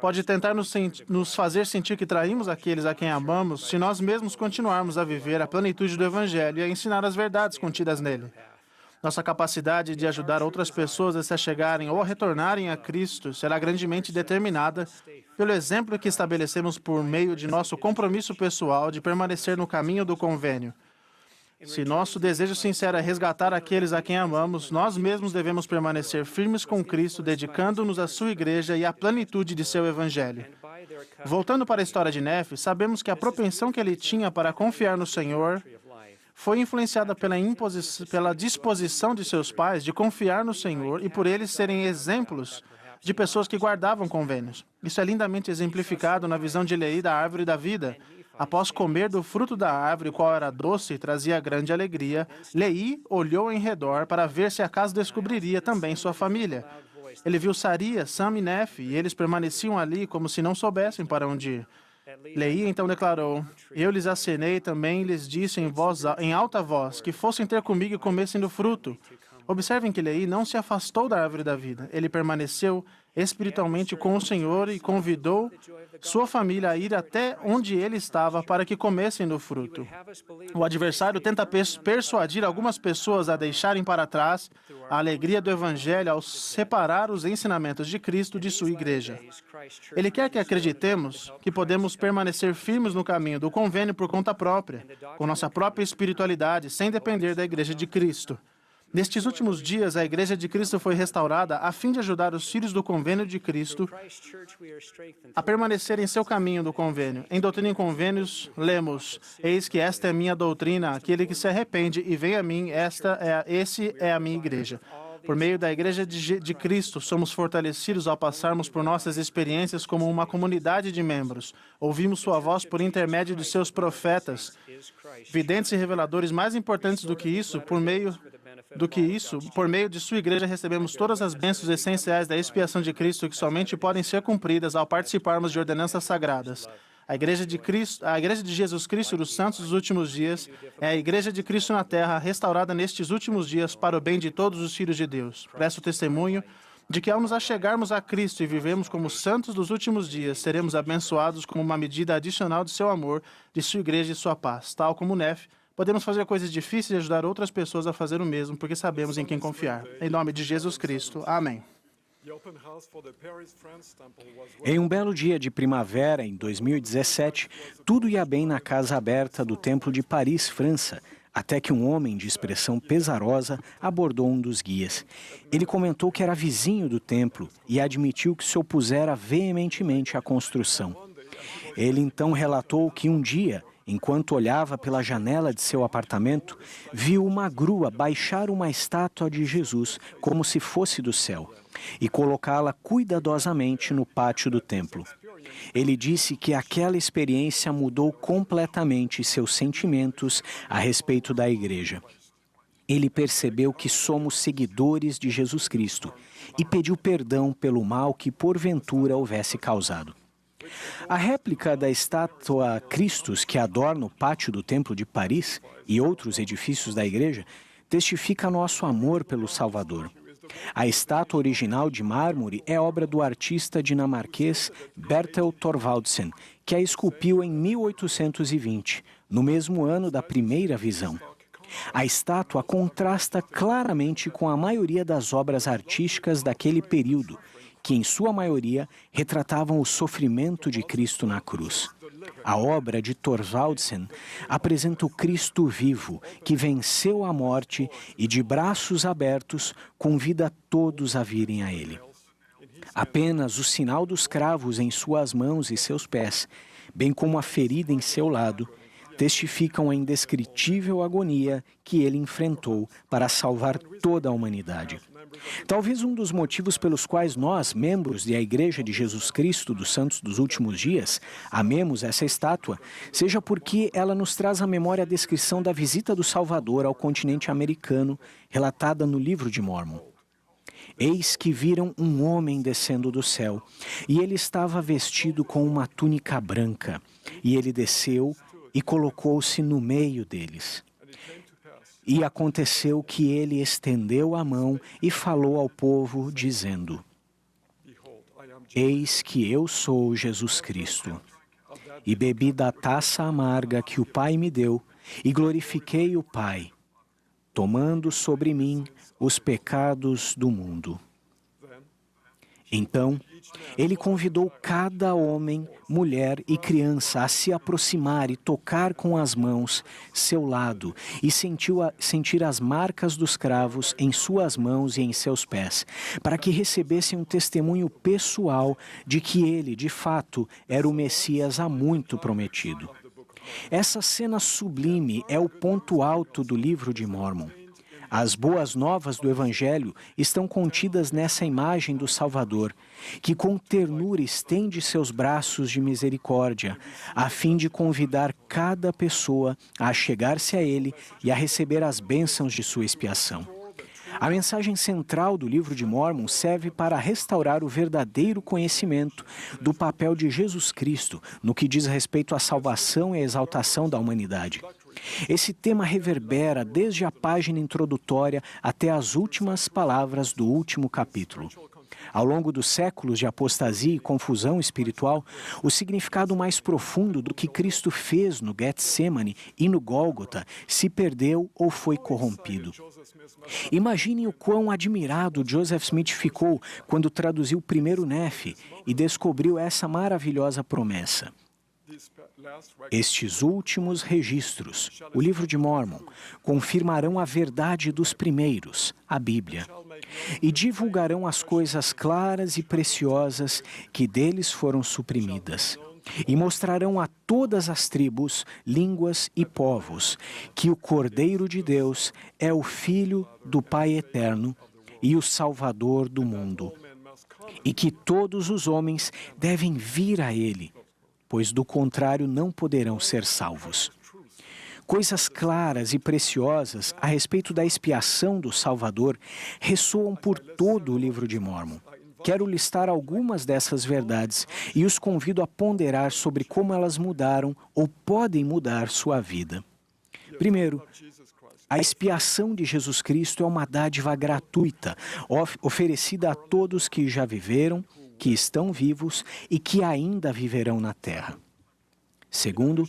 pode tentar nos fazer sentir que traímos aqueles a quem amamos se nós mesmos continuarmos a viver a plenitude do Evangelho e a ensinar as verdades contidas nele. Nossa capacidade de ajudar outras pessoas a se achegarem ou a retornarem a Cristo será grandemente determinada pelo exemplo que estabelecemos por meio de nosso compromisso pessoal de permanecer no caminho do convênio. Se nosso desejo sincero é resgatar aqueles a quem amamos, nós mesmos devemos permanecer firmes com Cristo, dedicando-nos à sua igreja e à plenitude de seu Evangelho. Voltando para a história de Nefe, sabemos que a propensão que ele tinha para confiar no Senhor foi influenciada pela disposição de seus pais de confiar no Senhor e por eles serem exemplos de pessoas que guardavam convênios. Isso é lindamente exemplificado na visão de Leí da árvore da vida. Após comer do fruto da árvore, qual era doce e trazia grande alegria, Leí olhou em redor para ver se acaso descobriria também sua família. Ele viu Saria, Sam e Nefe, e eles permaneciam ali como se não soubessem para onde ir. Leí então declarou: eu lhes acenei também e lhes disse em alta voz que fossem ter comigo e comessem do fruto. Observem que Leí não se afastou da árvore da vida. Ele permaneceu espiritualmente com o Senhor e convidou sua família a ir até onde ele estava para que comessem do fruto. O adversário tenta persuadir algumas pessoas a deixarem para trás a alegria do Evangelho ao separar os ensinamentos de Cristo de sua igreja. Ele quer que acreditemos que podemos permanecer firmes no caminho do convênio por conta própria, com nossa própria espiritualidade, sem depender da igreja de Cristo. Nestes últimos dias, a Igreja de Cristo foi restaurada a fim de ajudar os filhos do convênio de Cristo a permanecer em seu caminho do convênio. Em Doutrina e Convênios, lemos: eis que esta é minha doutrina, aquele que se arrepende e vem a mim, esse é a minha igreja. Por meio da Igreja de Cristo, somos fortalecidos ao passarmos por nossas experiências como uma comunidade de membros. Ouvimos sua voz por intermédio de seus profetas, videntes e reveladores. Mais importantes do que isso, por meio de sua igreja, recebemos todas as bênçãos essenciais da expiação de Cristo que somente podem ser cumpridas ao participarmos de ordenanças sagradas. A Igreja de Jesus Cristo dos Santos dos Últimos Dias é a Igreja de Cristo na Terra, restaurada nestes últimos dias para o bem de todos os filhos de Deus. Presto testemunho de que ao nos achegarmos a Cristo e vivemos como santos dos últimos dias, seremos abençoados como uma medida adicional de seu amor, de sua igreja e sua paz. Tal como Nefe, podemos fazer coisas difíceis e ajudar outras pessoas a fazer o mesmo, porque sabemos em quem confiar. Em nome de Jesus Cristo. Amém. Em um belo dia de primavera, em 2017, tudo ia bem na casa aberta do Templo de Paris, França, até que um homem de expressão pesarosa abordou um dos guias. Ele comentou que era vizinho do templo e admitiu que se opusera veementemente à construção. Ele então relatou que um dia, enquanto olhava pela janela de seu apartamento, viu uma grua baixar uma estátua de Jesus como se fosse do céu e colocá-la cuidadosamente no pátio do templo. Ele disse que aquela experiência mudou completamente seus sentimentos a respeito da igreja. Ele percebeu que somos seguidores de Jesus Cristo e pediu perdão pelo mal que porventura houvesse causado. A réplica da estátua Christus que adorna o pátio do Templo de Paris e outros edifícios da igreja testifica nosso amor pelo Salvador. A estátua original de mármore é obra do artista dinamarquês Bertel Thorvaldsen, que a esculpiu em 1820, no mesmo ano da primeira visão. A estátua contrasta claramente com a maioria das obras artísticas daquele período, que em sua maioria retratavam o sofrimento de Cristo na cruz. A obra de Thorvaldsen apresenta o Cristo vivo, que venceu a morte e, de braços abertos, convida todos a virem a Ele. Apenas o sinal dos cravos em suas mãos e seus pés, bem como a ferida em seu lado, testificam a indescritível agonia que ele enfrentou para salvar toda a humanidade. Talvez um dos motivos pelos quais nós, membros da Igreja de Jesus Cristo dos Santos dos Últimos Dias, amemos essa estátua, seja porque ela nos traz à memória a descrição da visita do Salvador ao continente americano, relatada no Livro de Mórmon. Eis que viram um homem descendo do céu, e ele estava vestido com uma túnica branca, e ele desceu e colocou-se no meio deles. E aconteceu que ele estendeu a mão e falou ao povo, dizendo: Eis que eu sou Jesus Cristo, e bebi da taça amarga que o Pai me deu, e glorifiquei o Pai, tomando sobre mim os pecados do mundo. Então, ele convidou cada homem, mulher e criança a se aproximar e tocar com as mãos seu lado e sentir as marcas dos cravos em suas mãos e em seus pés, para que recebessem um testemunho pessoal de que ele, de fato, era o Messias há muito prometido. Essa cena sublime é o ponto alto do Livro de Mórmon. As boas novas do Evangelho estão contidas nessa imagem do Salvador, que com ternura estende seus braços de misericórdia, a fim de convidar cada pessoa a chegar-se a Ele e a receber as bênçãos de sua expiação. A mensagem central do Livro de Mórmon serve para restaurar o verdadeiro conhecimento do papel de Jesus Cristo no que diz respeito à salvação e à exaltação da humanidade. Esse tema reverbera desde a página introdutória até as últimas palavras do último capítulo. Ao longo dos séculos de apostasia e confusão espiritual, o significado mais profundo do que Cristo fez no Getsemane e no Gólgota se perdeu ou foi corrompido. Imaginem o quão admirado Joseph Smith ficou quando traduziu o primeiro Nefe e descobriu essa maravilhosa promessa. Estes últimos registros, o Livro de Mórmon, confirmarão a verdade dos primeiros, a Bíblia, e divulgarão as coisas claras e preciosas que deles foram suprimidas, e mostrarão a todas as tribos, línguas e povos que o Cordeiro de Deus é o Filho do Pai Eterno e o Salvador do mundo, e que todos os homens devem vir a Ele, pois do contrário não poderão ser salvos. Coisas claras e preciosas a respeito da expiação do Salvador ressoam por todo o Livro de Mórmon. Quero listar algumas dessas verdades e os convido a ponderar sobre como elas mudaram ou podem mudar sua vida. Primeiro, a expiação de Jesus Cristo é uma dádiva gratuita, oferecida a todos que já viveram, que estão vivos e que ainda viverão na terra. Segundo,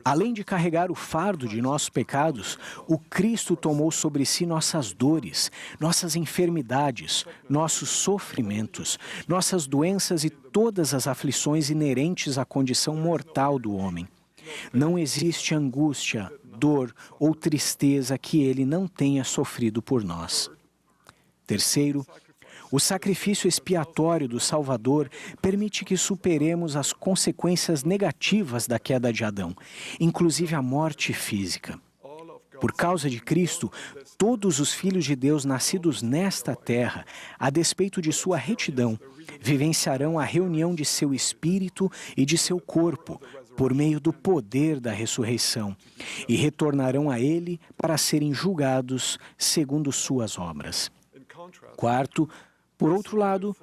além de carregar o fardo de nossos pecados, o Cristo tomou sobre si nossas dores, nossas enfermidades, nossos sofrimentos, nossas doenças e todas as aflições inerentes à condição mortal do homem. Não existe angústia, dor ou tristeza que ele não tenha sofrido por nós. Terceiro, o sacrifício expiatório do Salvador permite que superemos as consequências negativas da queda de Adão, inclusive a morte física. Por causa de Cristo, todos os filhos de Deus nascidos nesta terra, a despeito de sua retidão, vivenciarão a reunião de seu espírito e de seu corpo, por meio do poder da ressurreição, e retornarão a Ele para serem julgados segundo suas obras. Quarto, por outro lado,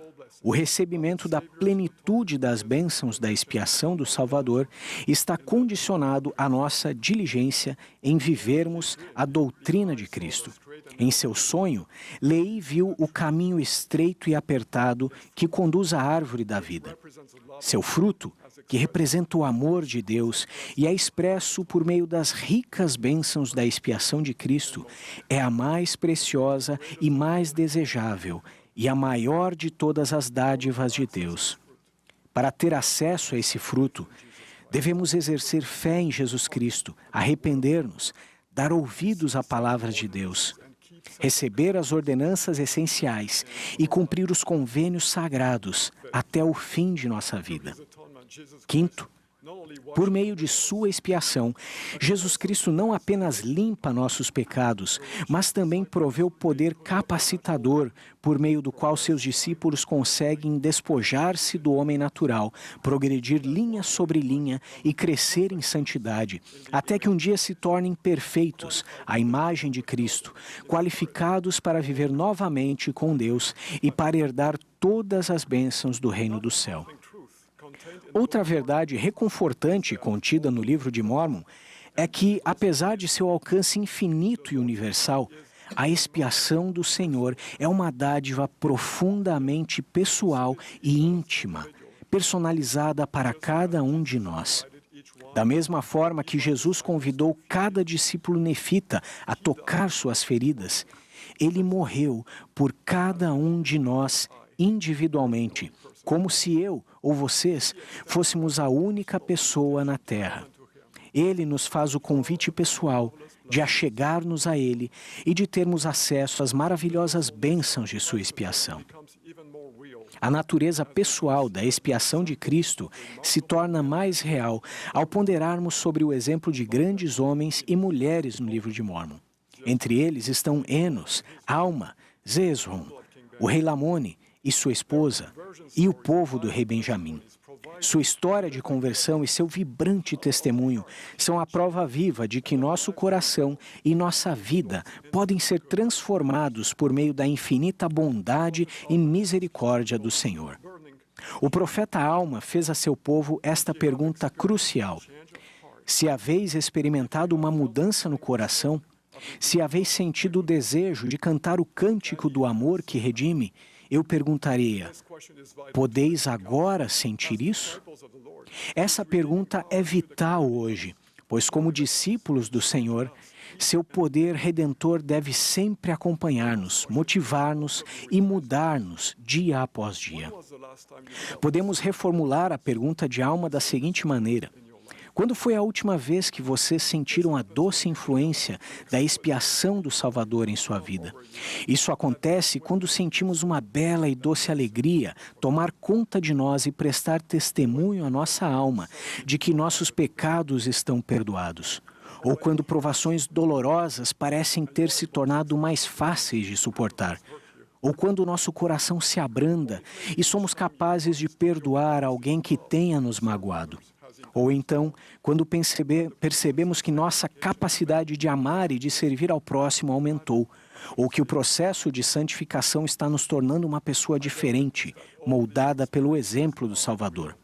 o recebimento da plenitude das bênçãos da expiação do Salvador está condicionado à nossa diligência em vivermos a doutrina de Cristo. Em seu sonho, Leí viu o caminho estreito e apertado que conduz à árvore da vida. Seu fruto, que representa o amor de Deus e é expresso por meio das ricas bênçãos da expiação de Cristo, é a mais preciosa e mais desejável, e a maior de todas as dádivas de Deus. Para ter acesso a esse fruto, Devemos exercer fé em Jesus Cristo, arrepender-nos, dar ouvidos à palavra de Deus, receber as ordenanças essenciais e cumprir os convênios sagrados até o fim de nossa vida. Quinto, por meio de sua expiação, Jesus Cristo não apenas limpa nossos pecados, mas também provê o poder capacitador por meio do qual seus discípulos conseguem despojar-se do homem natural, progredir linha sobre linha e crescer em santidade, até que um dia se tornem perfeitos, à imagem de Cristo, qualificados para viver novamente com Deus e para herdar todas as bênçãos do reino do céu. Outra verdade reconfortante contida no livro de Mórmon é que, apesar de seu alcance infinito e universal, a expiação do Senhor é uma dádiva profundamente pessoal e íntima, personalizada para cada um de nós. Da mesma forma que Jesus convidou cada discípulo nefita a tocar suas feridas, ele morreu por cada um de nós individualmente, como se eu ou vocês fôssemos a única pessoa na Terra. Ele nos faz o convite pessoal de achegar-nos a Ele e de termos acesso às maravilhosas bênçãos de sua expiação. A natureza pessoal da expiação de Cristo se torna mais real ao ponderarmos sobre o exemplo de grandes homens e mulheres no livro de Mórmon. Entre eles estão Enos, Alma, Zezrom, o rei Lamone e sua esposa, e o povo do rei Benjamim. Sua história de conversão e seu vibrante testemunho são a prova viva de que nosso coração e nossa vida podem ser transformados por meio da infinita bondade e misericórdia do Senhor. O profeta Alma fez a seu povo esta pergunta crucial: se haveis experimentado uma mudança no coração, se haveis sentido o desejo de cantar o cântico do amor que redime, eu perguntaria: podeis agora sentir isso? Essa pergunta é vital hoje, pois como discípulos do Senhor, seu poder redentor deve sempre acompanhar-nos, motivar-nos e mudar-nos dia após dia. Podemos reformular a pergunta de Alma da seguinte maneira: quando foi a última vez que vocês sentiram a doce influência da expiação do Salvador em sua vida? Isso acontece quando sentimos uma bela e doce alegria tomar conta de nós e prestar testemunho à nossa alma de que nossos pecados estão perdoados. Ou quando provações dolorosas parecem ter se tornado mais fáceis de suportar. Ou quando o nosso coração se abranda e somos capazes de perdoar alguém que tenha nos magoado. Ou então, quando percebemos que nossa capacidade de amar e de servir ao próximo aumentou, ou que o processo de santificação está nos tornando uma pessoa diferente, moldada pelo exemplo do Salvador.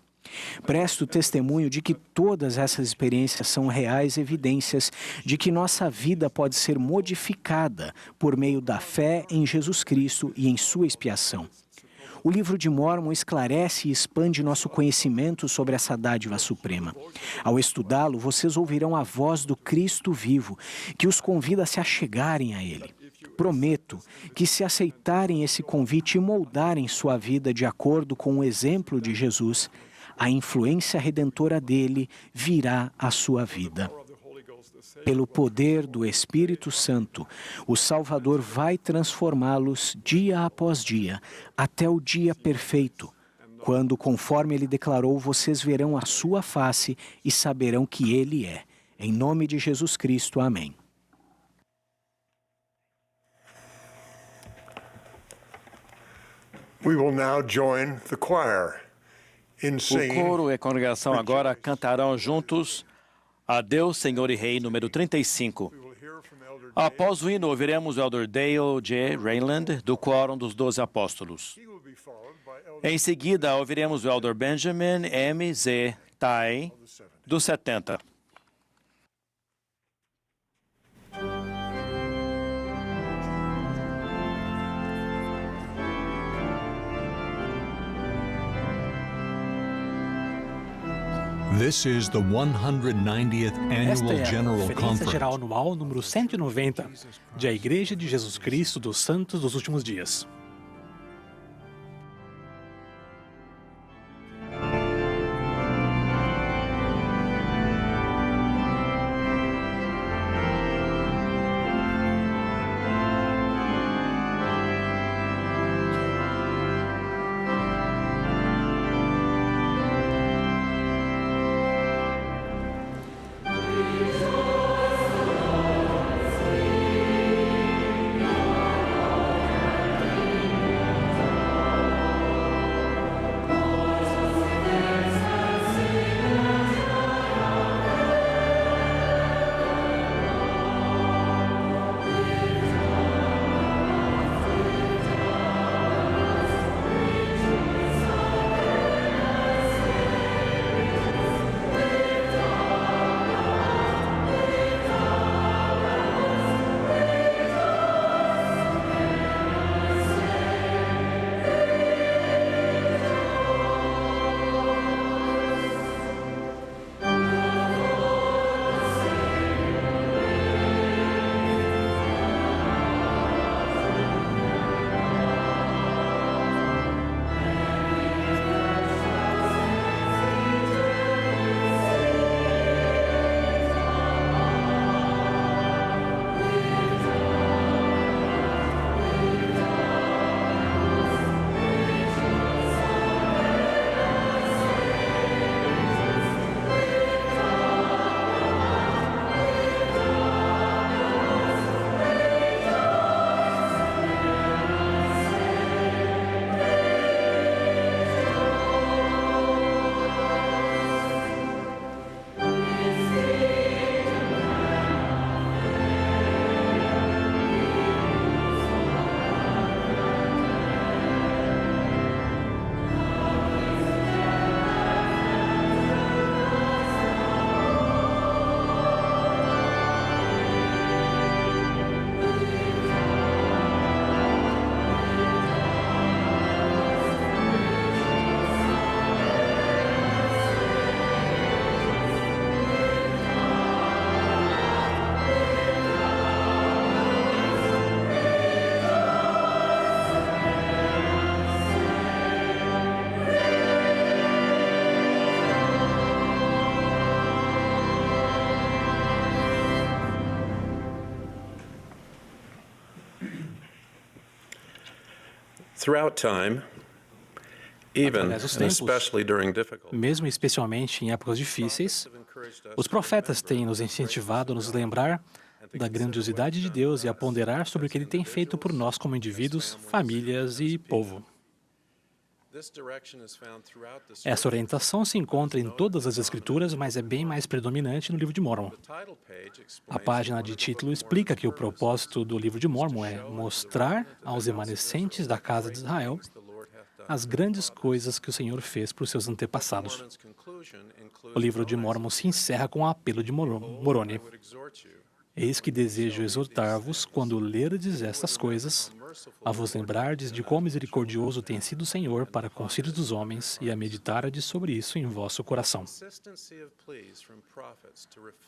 Presto testemunho de que todas essas experiências são reais evidências de que nossa vida pode ser modificada por meio da fé em Jesus Cristo e em sua expiação. O livro de Mórmon esclarece e expande nosso conhecimento sobre essa dádiva suprema. Ao estudá-lo, vocês ouvirão a voz do Cristo vivo, que os convida a se achegarem a Ele. Prometo que, se aceitarem esse convite e moldarem sua vida de acordo com o exemplo de Jesus, a influência redentora dele virá à sua vida. Pelo poder do Espírito Santo, o Salvador vai transformá-los dia após dia, até o dia perfeito, quando, conforme ele declarou, vocês verão a sua face e saberão que ele é. Em nome de Jesus Cristo, amém. We will now join the choir in O singing. coro e a congregação agora cantarão juntos A Deus, Senhor e Rei, número 35. Após o hino, ouviremos o Elder Dale J. Rayland, do Quórum dos 12 Apóstolos. Em seguida, ouviremos o Elder Benjamin M. Z. Tai, do 70. This is the 190th Esta Annual é a General Conferência Conference. Geral Anual número 190 de A Igreja de Jesus Cristo dos Santos dos Últimos Dias. Throughout time, even Através dos and tempos, especially during difficult, mesmo e especialmente em épocas difíceis, os profetas têm nos incentivado a nos lembrar da grandiosidade de Deus e a ponderar sobre o que Ele tem feito por nós como indivíduos, famílias e povo. Essa orientação se encontra em todas as Escrituras, mas é bem mais predominante no Livro de Mórmon. A página de título explica que o propósito do Livro de Mórmon é mostrar aos remanescentes da casa de Israel as grandes coisas que o Senhor fez por seus antepassados. O Livro de Mórmon se encerra com o apelo de Moroni. Eis que desejo exortar-vos, quando lerdes estas coisas, a vos lembrardes de quão misericordioso tem sido o Senhor para com os filhos dos homens e a meditardes sobre isso em vosso coração.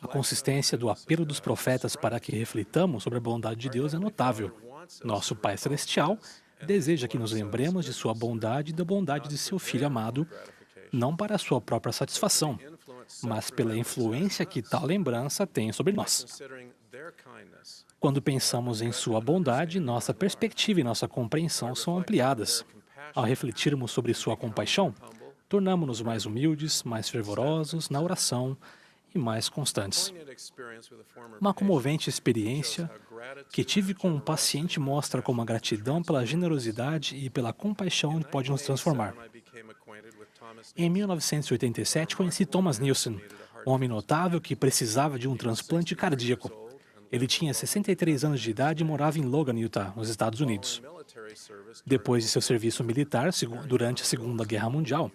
A consistência do apelo dos profetas para que reflitamos sobre a bondade de Deus é notável. Nosso Pai Celestial deseja que nos lembremos de sua bondade e da bondade de seu Filho amado, não para a sua própria satisfação, mas pela influência que tal lembrança tem sobre nós. Quando pensamos em sua bondade, nossa perspectiva e nossa compreensão são ampliadas. Ao refletirmos sobre sua compaixão, tornamos-nos mais humildes, mais fervorosos na oração e mais constantes. Uma comovente experiência que tive com um paciente mostra como a gratidão pela generosidade e pela compaixão pode nos transformar. Em 1987, conheci Thomas Nielsen, um homem notável que precisava de um transplante cardíaco. Ele tinha 63 anos de idade e morava em Logan, Utah, nos Estados Unidos. Depois de seu serviço militar durante a Segunda Guerra Mundial,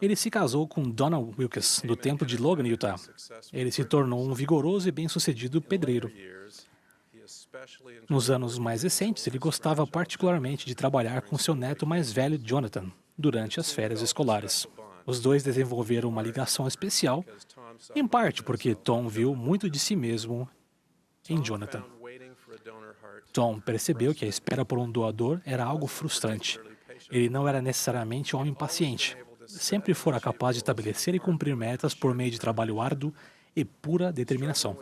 ele se casou com Donna Wilkes, do templo de Logan, Utah. Ele se tornou um vigoroso e bem-sucedido pedreiro. Nos anos mais recentes, ele gostava particularmente de trabalhar com seu neto mais velho, Jonathan, durante as férias escolares. Os dois desenvolveram uma ligação especial, em parte porque Tom viu muito de si mesmo em Jonathan. Tom percebeu que a espera por um doador era algo frustrante. Ele não era necessariamente um homem paciente. Sempre fora capaz de estabelecer e cumprir metas por meio de trabalho árduo e pura determinação.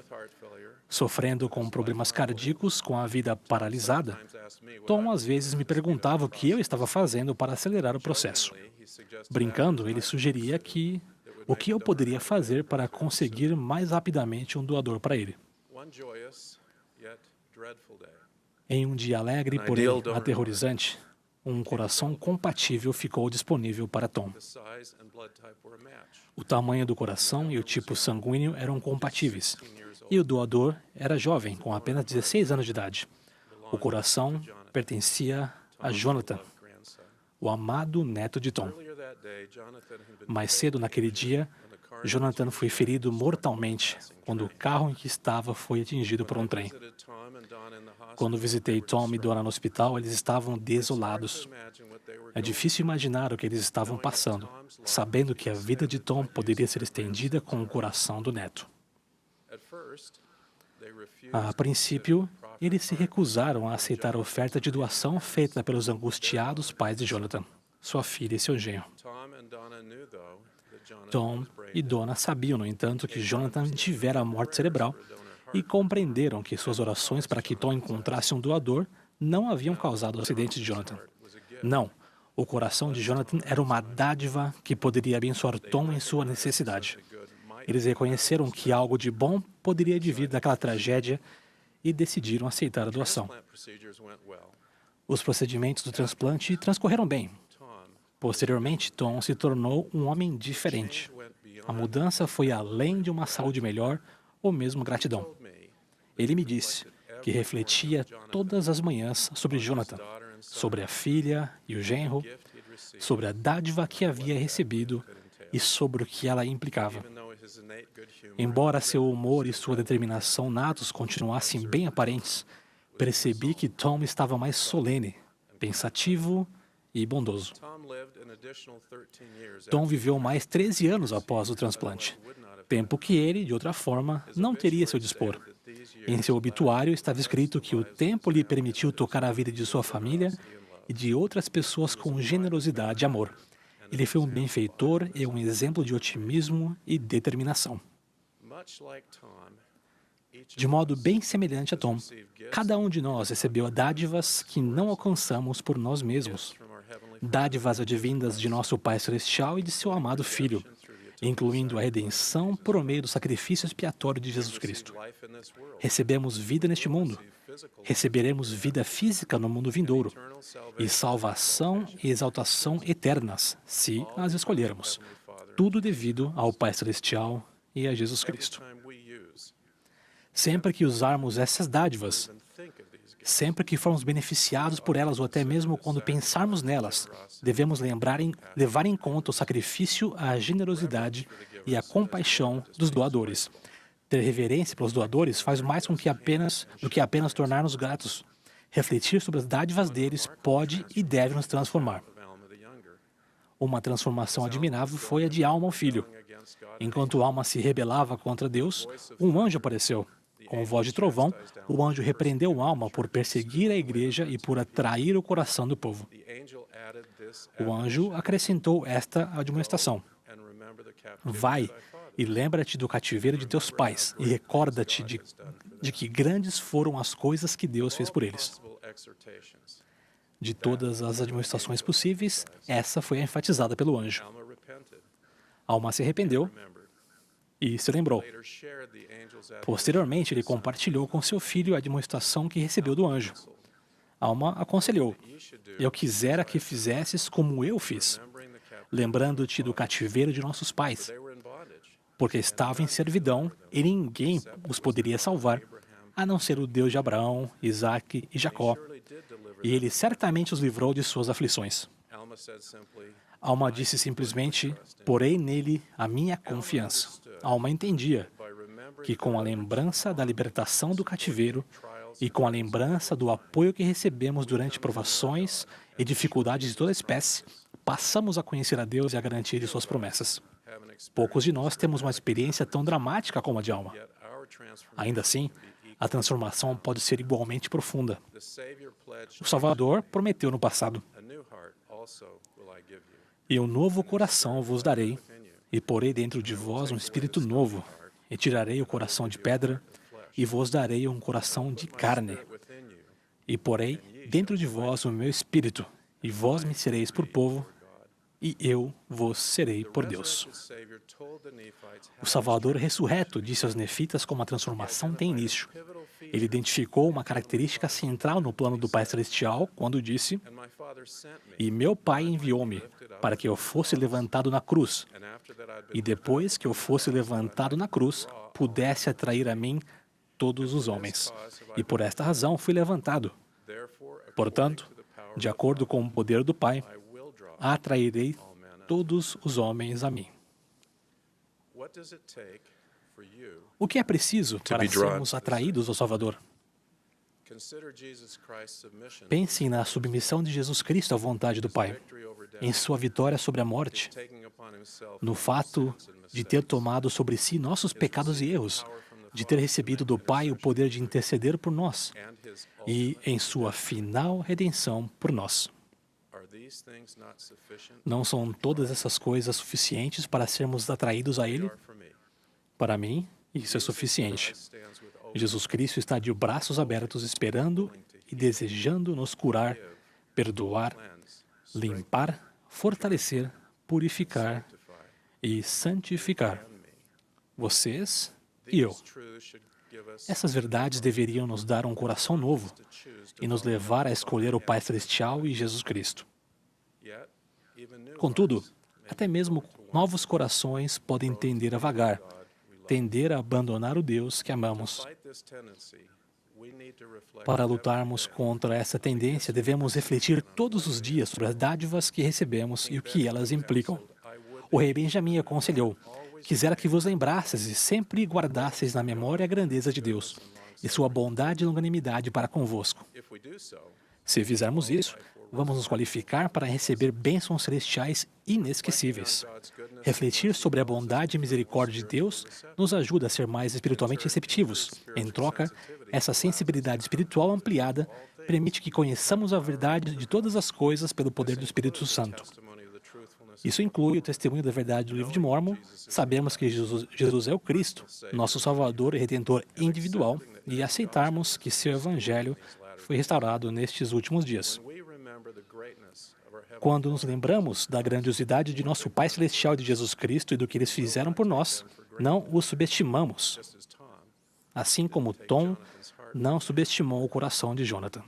Sofrendo com problemas cardíacos, com a vida paralisada, Tom às vezes me perguntava o que eu estava fazendo para acelerar o processo. Brincando, ele sugeria o que eu poderia fazer para conseguir mais rapidamente um doador para ele. Em um dia alegre, porém aterrorizante, um coração compatível ficou disponível para Tom. O tamanho do coração e o tipo sanguíneo eram compatíveis, e o doador era jovem, com apenas 16 anos de idade. O coração pertencia a Jonathan, o amado neto de Tom. Mais cedo naquele dia, Jonathan foi ferido mortalmente quando o carro em que estava foi atingido por um trem. Quando visitei Tom e Donna no hospital, eles estavam desolados. É difícil imaginar o que eles estavam passando, sabendo que a vida de Tom poderia ser estendida com o coração do neto. A princípio, eles se recusaram a aceitar a oferta de doação feita pelos angustiados pais de Jonathan, sua filha e seu genro. Tom e Donna sabiam, no entanto, que Jonathan tivera a morte cerebral e compreenderam que suas orações para que Tom encontrasse um doador não haviam causado o acidente de Jonathan. Não, o coração de Jonathan era uma dádiva que poderia abençoar Tom em sua necessidade. Eles reconheceram que algo de bom poderia advir daquela tragédia e decidiram aceitar a doação. Os procedimentos do transplante transcorreram bem. Posteriormente, Tom se tornou um homem diferente. A mudança foi além de uma saúde melhor ou mesmo gratidão. Ele me disse que refletia todas as manhãs sobre Jonathan, sobre a filha e o genro, sobre a dádiva que havia recebido e sobre o que ela implicava. Embora seu humor e sua determinação natos continuassem bem aparentes, percebi que Tom estava mais solene, pensativo e bondoso. Tom viveu mais 13 anos após o transplante, tempo que ele, de outra forma, não teria a seu dispor. Em seu obituário estava escrito que o tempo lhe permitiu tocar a vida de sua família e de outras pessoas com generosidade e amor. Ele foi um benfeitor e um exemplo de otimismo e determinação. De modo bem semelhante a Tom, cada um de nós recebeu dádivas que não alcançamos por nós mesmos. dádivas advindas de nosso Pai Celestial e de seu amado Filho, incluindo a redenção por meio do sacrifício expiatório de Jesus Cristo. Recebemos vida neste mundo, receberemos vida física no mundo vindouro, e salvação e exaltação eternas, se as escolhermos. Tudo devido ao Pai Celestial e a Jesus Cristo. Sempre que usarmos essas dádivas, sempre que formos beneficiados por elas ou até mesmo quando pensarmos nelas, devemos levar em conta o sacrifício, a generosidade e a compaixão dos doadores. Ter reverência pelos doadores faz mais do que apenas tornar-nos gratos. Refletir sobre as dádivas deles pode e deve nos transformar. Uma transformação admirável foi a de Alma, o filho. Enquanto Alma se rebelava contra Deus, um anjo apareceu. Com voz de trovão, o anjo repreendeu Alma por perseguir a igreja e por atrair o coração do povo. O anjo acrescentou esta admoestação: vai e lembra-te do cativeiro de teus pais e recorda-te de que grandes foram as coisas que Deus fez por eles. De todas as admoestações possíveis, essa foi enfatizada pelo anjo. Alma se arrependeu e se lembrou. Posteriormente, ele compartilhou com seu filho a admoestação que recebeu do anjo. Alma aconselhou: eu quisera que fizesses como eu fiz, lembrando-te do cativeiro de nossos pais, porque estavam em servidão e ninguém os poderia salvar, a não ser o Deus de Abraão, Isaque e Jacó. E ele certamente os livrou de suas aflições. Alma disse simplesmente: porei nele a minha confiança. Alma entendia que com a lembrança da libertação do cativeiro e com a lembrança do apoio que recebemos durante provações e dificuldades de toda espécie, passamos a conhecer a Deus e a garantia de suas promessas. Poucos de nós temos uma experiência tão dramática como a de Alma. Ainda assim, a transformação pode ser igualmente profunda. O Salvador prometeu no passado: e um novo coração vos darei, e porei dentro de vós um espírito novo, e tirarei o coração de pedra, e vos darei um coração de carne. E porei dentro de vós o meu espírito, e vós me sereis por povo, e eu vos serei por Deus. O Salvador ressurreto disse aos nefitas como a transformação tem início. Ele identificou uma característica central no plano do Pai Celestial quando disse: e meu Pai enviou-me para que eu fosse levantado na cruz, e depois que eu fosse levantado na cruz, pudesse atrair a mim todos os homens. E por esta razão fui levantado. Portanto, de acordo com o poder do Pai, atrairei todos os homens a mim. O que é preciso para sermos atraídos ao Salvador? Pensem na submissão de Jesus Cristo à vontade do Pai, em sua vitória sobre a morte, no fato de ter tomado sobre si nossos pecados e erros, de ter recebido do Pai o poder de interceder por nós e em sua final redenção por nós. Não são todas essas coisas suficientes para sermos atraídos a Ele? Para mim, isso é suficiente. Jesus Cristo está de braços abertos esperando e desejando nos curar, perdoar, limpar, fortalecer, purificar e santificar. Vocês e eu. Essas verdades deveriam nos dar um coração novo e nos levar a escolher o Pai Celestial e Jesus Cristo. Contudo, até mesmo novos corações podem tender a vagar, tender a abandonar o Deus que amamos. Para lutarmos contra essa tendência, devemos refletir todos os dias sobre as dádivas que recebemos e o que elas implicam. O rei Benjamim aconselhou: quisera que vos lembrasseis e sempre guardasseis na memória a grandeza de Deus e sua bondade e longanimidade para convosco. Se fizermos isso, vamos nos qualificar para receber bênçãos celestiais inesquecíveis. Refletir sobre a bondade e misericórdia de Deus nos ajuda a ser mais espiritualmente receptivos. Em troca, essa sensibilidade espiritual ampliada permite que conheçamos a verdade de todas as coisas pelo poder do Espírito Santo. Isso inclui o testemunho da verdade do livro de Mórmon. Sabemos que Jesus é o Cristo, nosso Salvador e Redentor individual, e aceitarmos que seu Evangelho foi restaurado nestes últimos dias. Quando nos lembramos da grandiosidade de nosso Pai Celestial e de Jesus Cristo e do que eles fizeram por nós, não os subestimamos. Assim como Tom não subestimou o coração de Jonathan.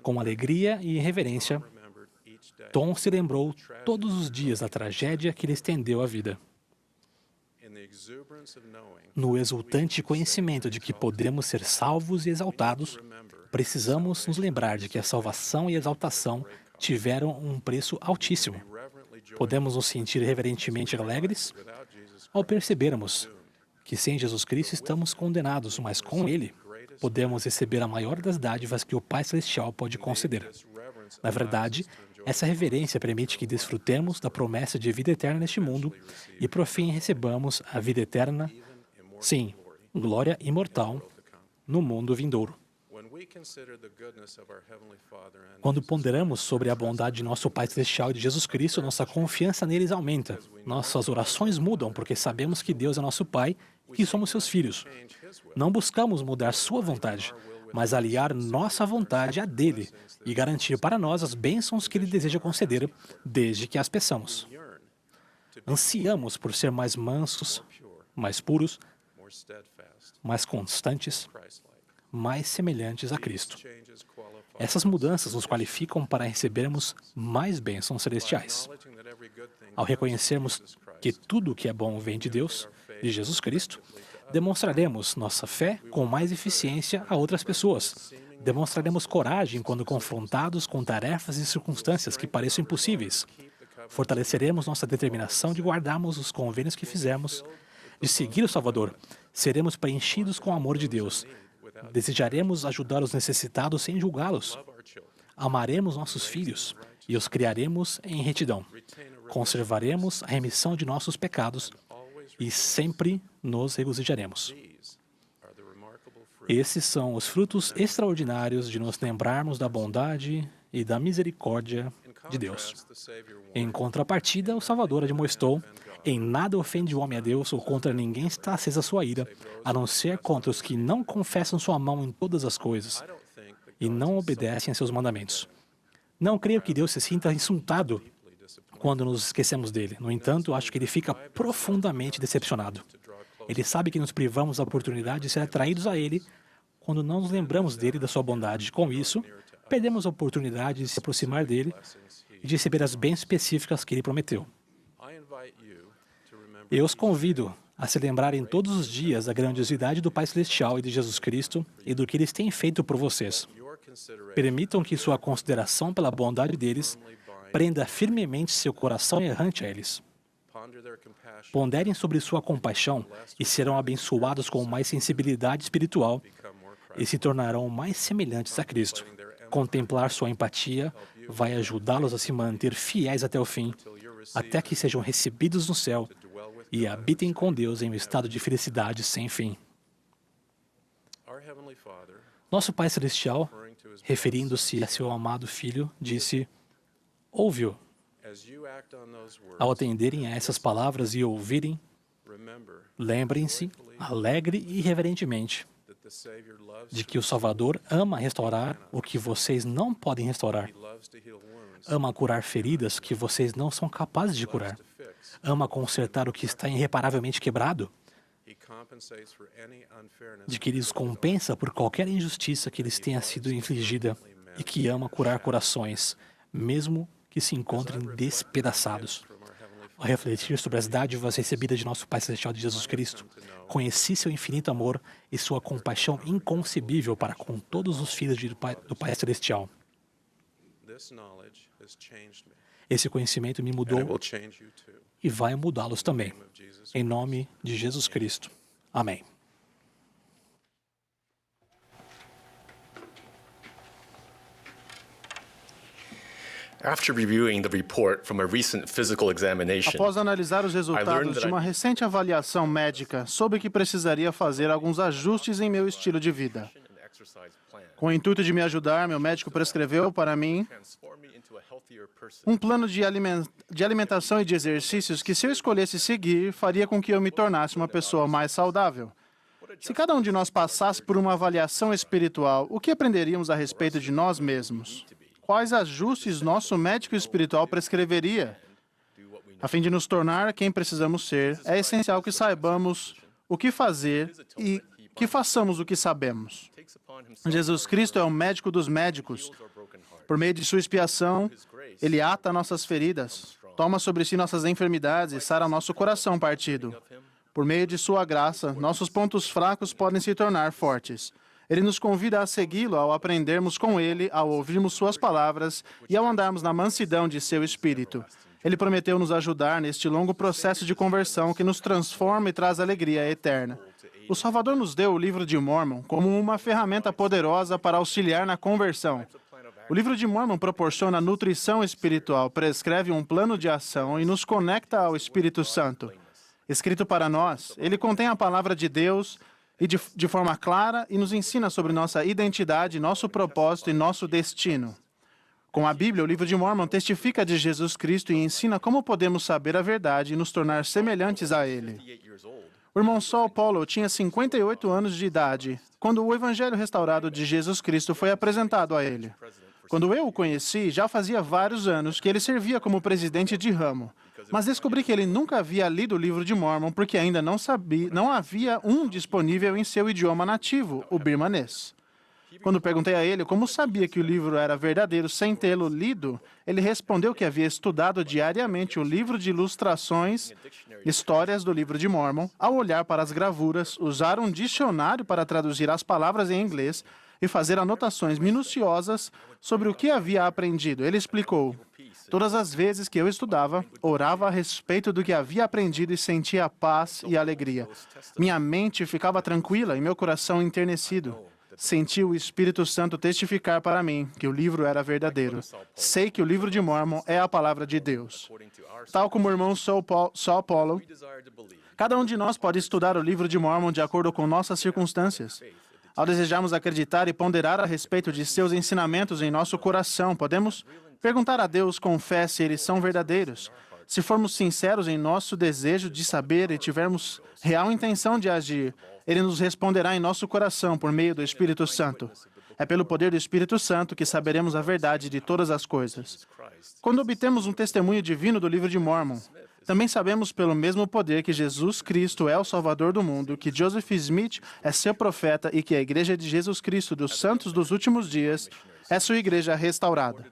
Com alegria e reverência, Tom se lembrou todos os dias da tragédia que lhe estendeu a vida. No exultante conhecimento de que podemos ser salvos e exaltados, precisamos nos lembrar de que a salvação e a exaltação tiveram um preço altíssimo. Podemos nos sentir reverentemente alegres ao percebermos que sem Jesus Cristo estamos condenados, mas com Ele podemos receber a maior das dádivas que o Pai Celestial pode conceder. Na verdade, essa reverência permite que desfrutemos da promessa de vida eterna neste mundo e, por fim, recebamos a vida eterna, sim, glória imortal, no mundo vindouro. Quando ponderamos sobre a bondade de nosso Pai Celestial e de Jesus Cristo, nossa confiança neles aumenta. Nossas orações mudam porque sabemos que Deus é nosso Pai e que somos seus filhos. Não buscamos mudar sua vontade, mas aliar nossa vontade à dele e garantir para nós as bênçãos que ele deseja conceder, desde que as peçamos. Ansiamos por ser mais mansos, mais puros, mais constantes, mais semelhantes a Cristo. Essas mudanças nos qualificam para recebermos mais bênçãos celestiais. Ao reconhecermos que tudo o que é bom vem de Deus, de Jesus Cristo, demonstraremos nossa fé com mais eficiência a outras pessoas. Demonstraremos coragem quando confrontados com tarefas e circunstâncias que pareçam impossíveis. Fortaleceremos nossa determinação de guardarmos os convênios que fizemos, de seguir o Salvador. Seremos preenchidos com o amor de Deus. Desejaremos ajudar os necessitados sem julgá-los. Amaremos nossos filhos e os criaremos em retidão. Conservaremos a remissão de nossos pecados e sempre nos regozijaremos. Esses são os frutos extraordinários de nos lembrarmos da bondade e da misericórdia de Deus. Em contrapartida, o Salvador admoestou: em nada ofende o homem a Deus, ou contra ninguém está acesa sua ira, a não ser contra os que não confessam sua mão em todas as coisas e não obedecem a seus mandamentos. Não creio que Deus se sinta insultado quando nos esquecemos dele. No entanto, acho que ele fica profundamente decepcionado. Ele sabe que nos privamos da oportunidade de ser atraídos a ele quando não nos lembramos dele e da sua bondade. Com isso, perdemos a oportunidade de se aproximar dele e de receber as bênçãos específicas que ele prometeu. Eu os convido a se lembrarem todos os dias da grandiosidade do Pai Celestial e de Jesus Cristo e do que eles têm feito por vocês. Permitam que sua consideração pela bondade deles prenda firmemente seu coração errante a eles. Ponderem sobre sua compaixão e serão abençoados com mais sensibilidade espiritual e se tornarão mais semelhantes a Cristo. Contemplar sua empatia vai ajudá-los a se manter fiéis até o fim, até que sejam recebidos no céu e habitem com Deus em um estado de felicidade sem fim. Nosso Pai Celestial, referindo-se a seu amado Filho, disse: ouve-o. Ao atenderem a essas palavras e ouvirem, lembrem-se, alegre e reverentemente, de que o Salvador ama restaurar o que vocês não podem restaurar. Ama curar feridas que vocês não são capazes de curar. Ama consertar o que está irreparavelmente quebrado. De que Ele os compensa por qualquer injustiça que lhes tenha sido infligida e que ama curar corações, mesmo que se encontrem despedaçados. Ao refletir sobre as dádivas recebidas de nosso Pai Celestial de Jesus Cristo, conheci seu infinito amor e sua compaixão inconcebível para com todos os filhos do Pai Celestial. Esse conhecimento me mudou e vai mudá-los também. Em nome de Jesus Cristo. Amém. After reviewing the report from a recent physical examination, após analisar os resultados de uma recente avaliação médica, soube que precisaria fazer alguns ajustes em meu estilo de vida. Com o intuito de me ajudar, meu médico prescreveu para mim um plano de alimentação e de exercícios que, se eu escolhesse seguir, faria com que eu me tornasse uma pessoa mais saudável. Se cada um de nós passasse por uma avaliação espiritual, o que aprenderíamos a respeito de nós mesmos? quais ajustes nosso médico espiritual prescreveria. A fim de nos tornar quem precisamos ser, é essencial que saibamos o que fazer e que façamos o que sabemos. Jesus Cristo é o médico dos médicos. Por meio de sua expiação, Ele ata nossas feridas, toma sobre si nossas enfermidades e sara nosso coração partido. Por meio de sua graça, nossos pontos fracos podem se tornar fortes. Ele nos convida a segui-lo ao aprendermos com Ele, ao ouvirmos suas palavras e ao andarmos na mansidão de seu Espírito. Ele prometeu nos ajudar neste longo processo de conversão que nos transforma e traz alegria eterna. O Salvador nos deu o livro de Mórmon como uma ferramenta poderosa para auxiliar na conversão. O livro de Mórmon proporciona nutrição espiritual, prescreve um plano de ação e nos conecta ao Espírito Santo. Escrito para nós, ele contém a palavra de Deus e de forma clara e nos ensina sobre nossa identidade, nosso propósito e nosso destino. Com a Bíblia, o livro de Mórmon testifica de Jesus Cristo e ensina como podemos saber a verdade e nos tornar semelhantes a Ele. O irmão Saul Paulo tinha 58 anos de idade quando o Evangelho restaurado de Jesus Cristo foi apresentado a ele. Quando eu o conheci, já fazia vários anos que ele servia como presidente de ramo, mas descobri que ele nunca havia lido o livro de Mórmon porque ainda não havia um disponível em seu idioma nativo, o birmanês. Quando perguntei a ele como sabia que o livro era verdadeiro sem tê-lo lido, ele respondeu que havia estudado diariamente o livro de ilustrações, histórias do livro de Mórmon, ao olhar para as gravuras, usar um dicionário para traduzir as palavras em inglês e fazer anotações minuciosas sobre o que havia aprendido. Ele explicou: todas as vezes que eu estudava, orava a respeito do que havia aprendido e sentia paz e alegria. Minha mente ficava tranquila e meu coração enternecido. Senti o Espírito Santo testificar para mim que o livro era verdadeiro. Sei que o livro de Mórmon é a palavra de Deus. Tal como o irmão Saul Paulo, cada um de nós pode estudar o livro de Mórmon de acordo com nossas circunstâncias. Ao desejarmos acreditar e ponderar a respeito de seus ensinamentos em nosso coração, podemos perguntar a Deus com fé se eles são verdadeiros. Se formos sinceros em nosso desejo de saber e tivermos real intenção de agir, Ele nos responderá em nosso coração por meio do Espírito Santo. É pelo poder do Espírito Santo que saberemos a verdade de todas as coisas. Quando obtemos um testemunho divino do livro de Mórmon, também sabemos pelo mesmo poder que Jesus Cristo é o Salvador do mundo, que Joseph Smith é seu profeta e que a Igreja de Jesus Cristo dos Santos dos Últimos Dias é sua igreja restaurada.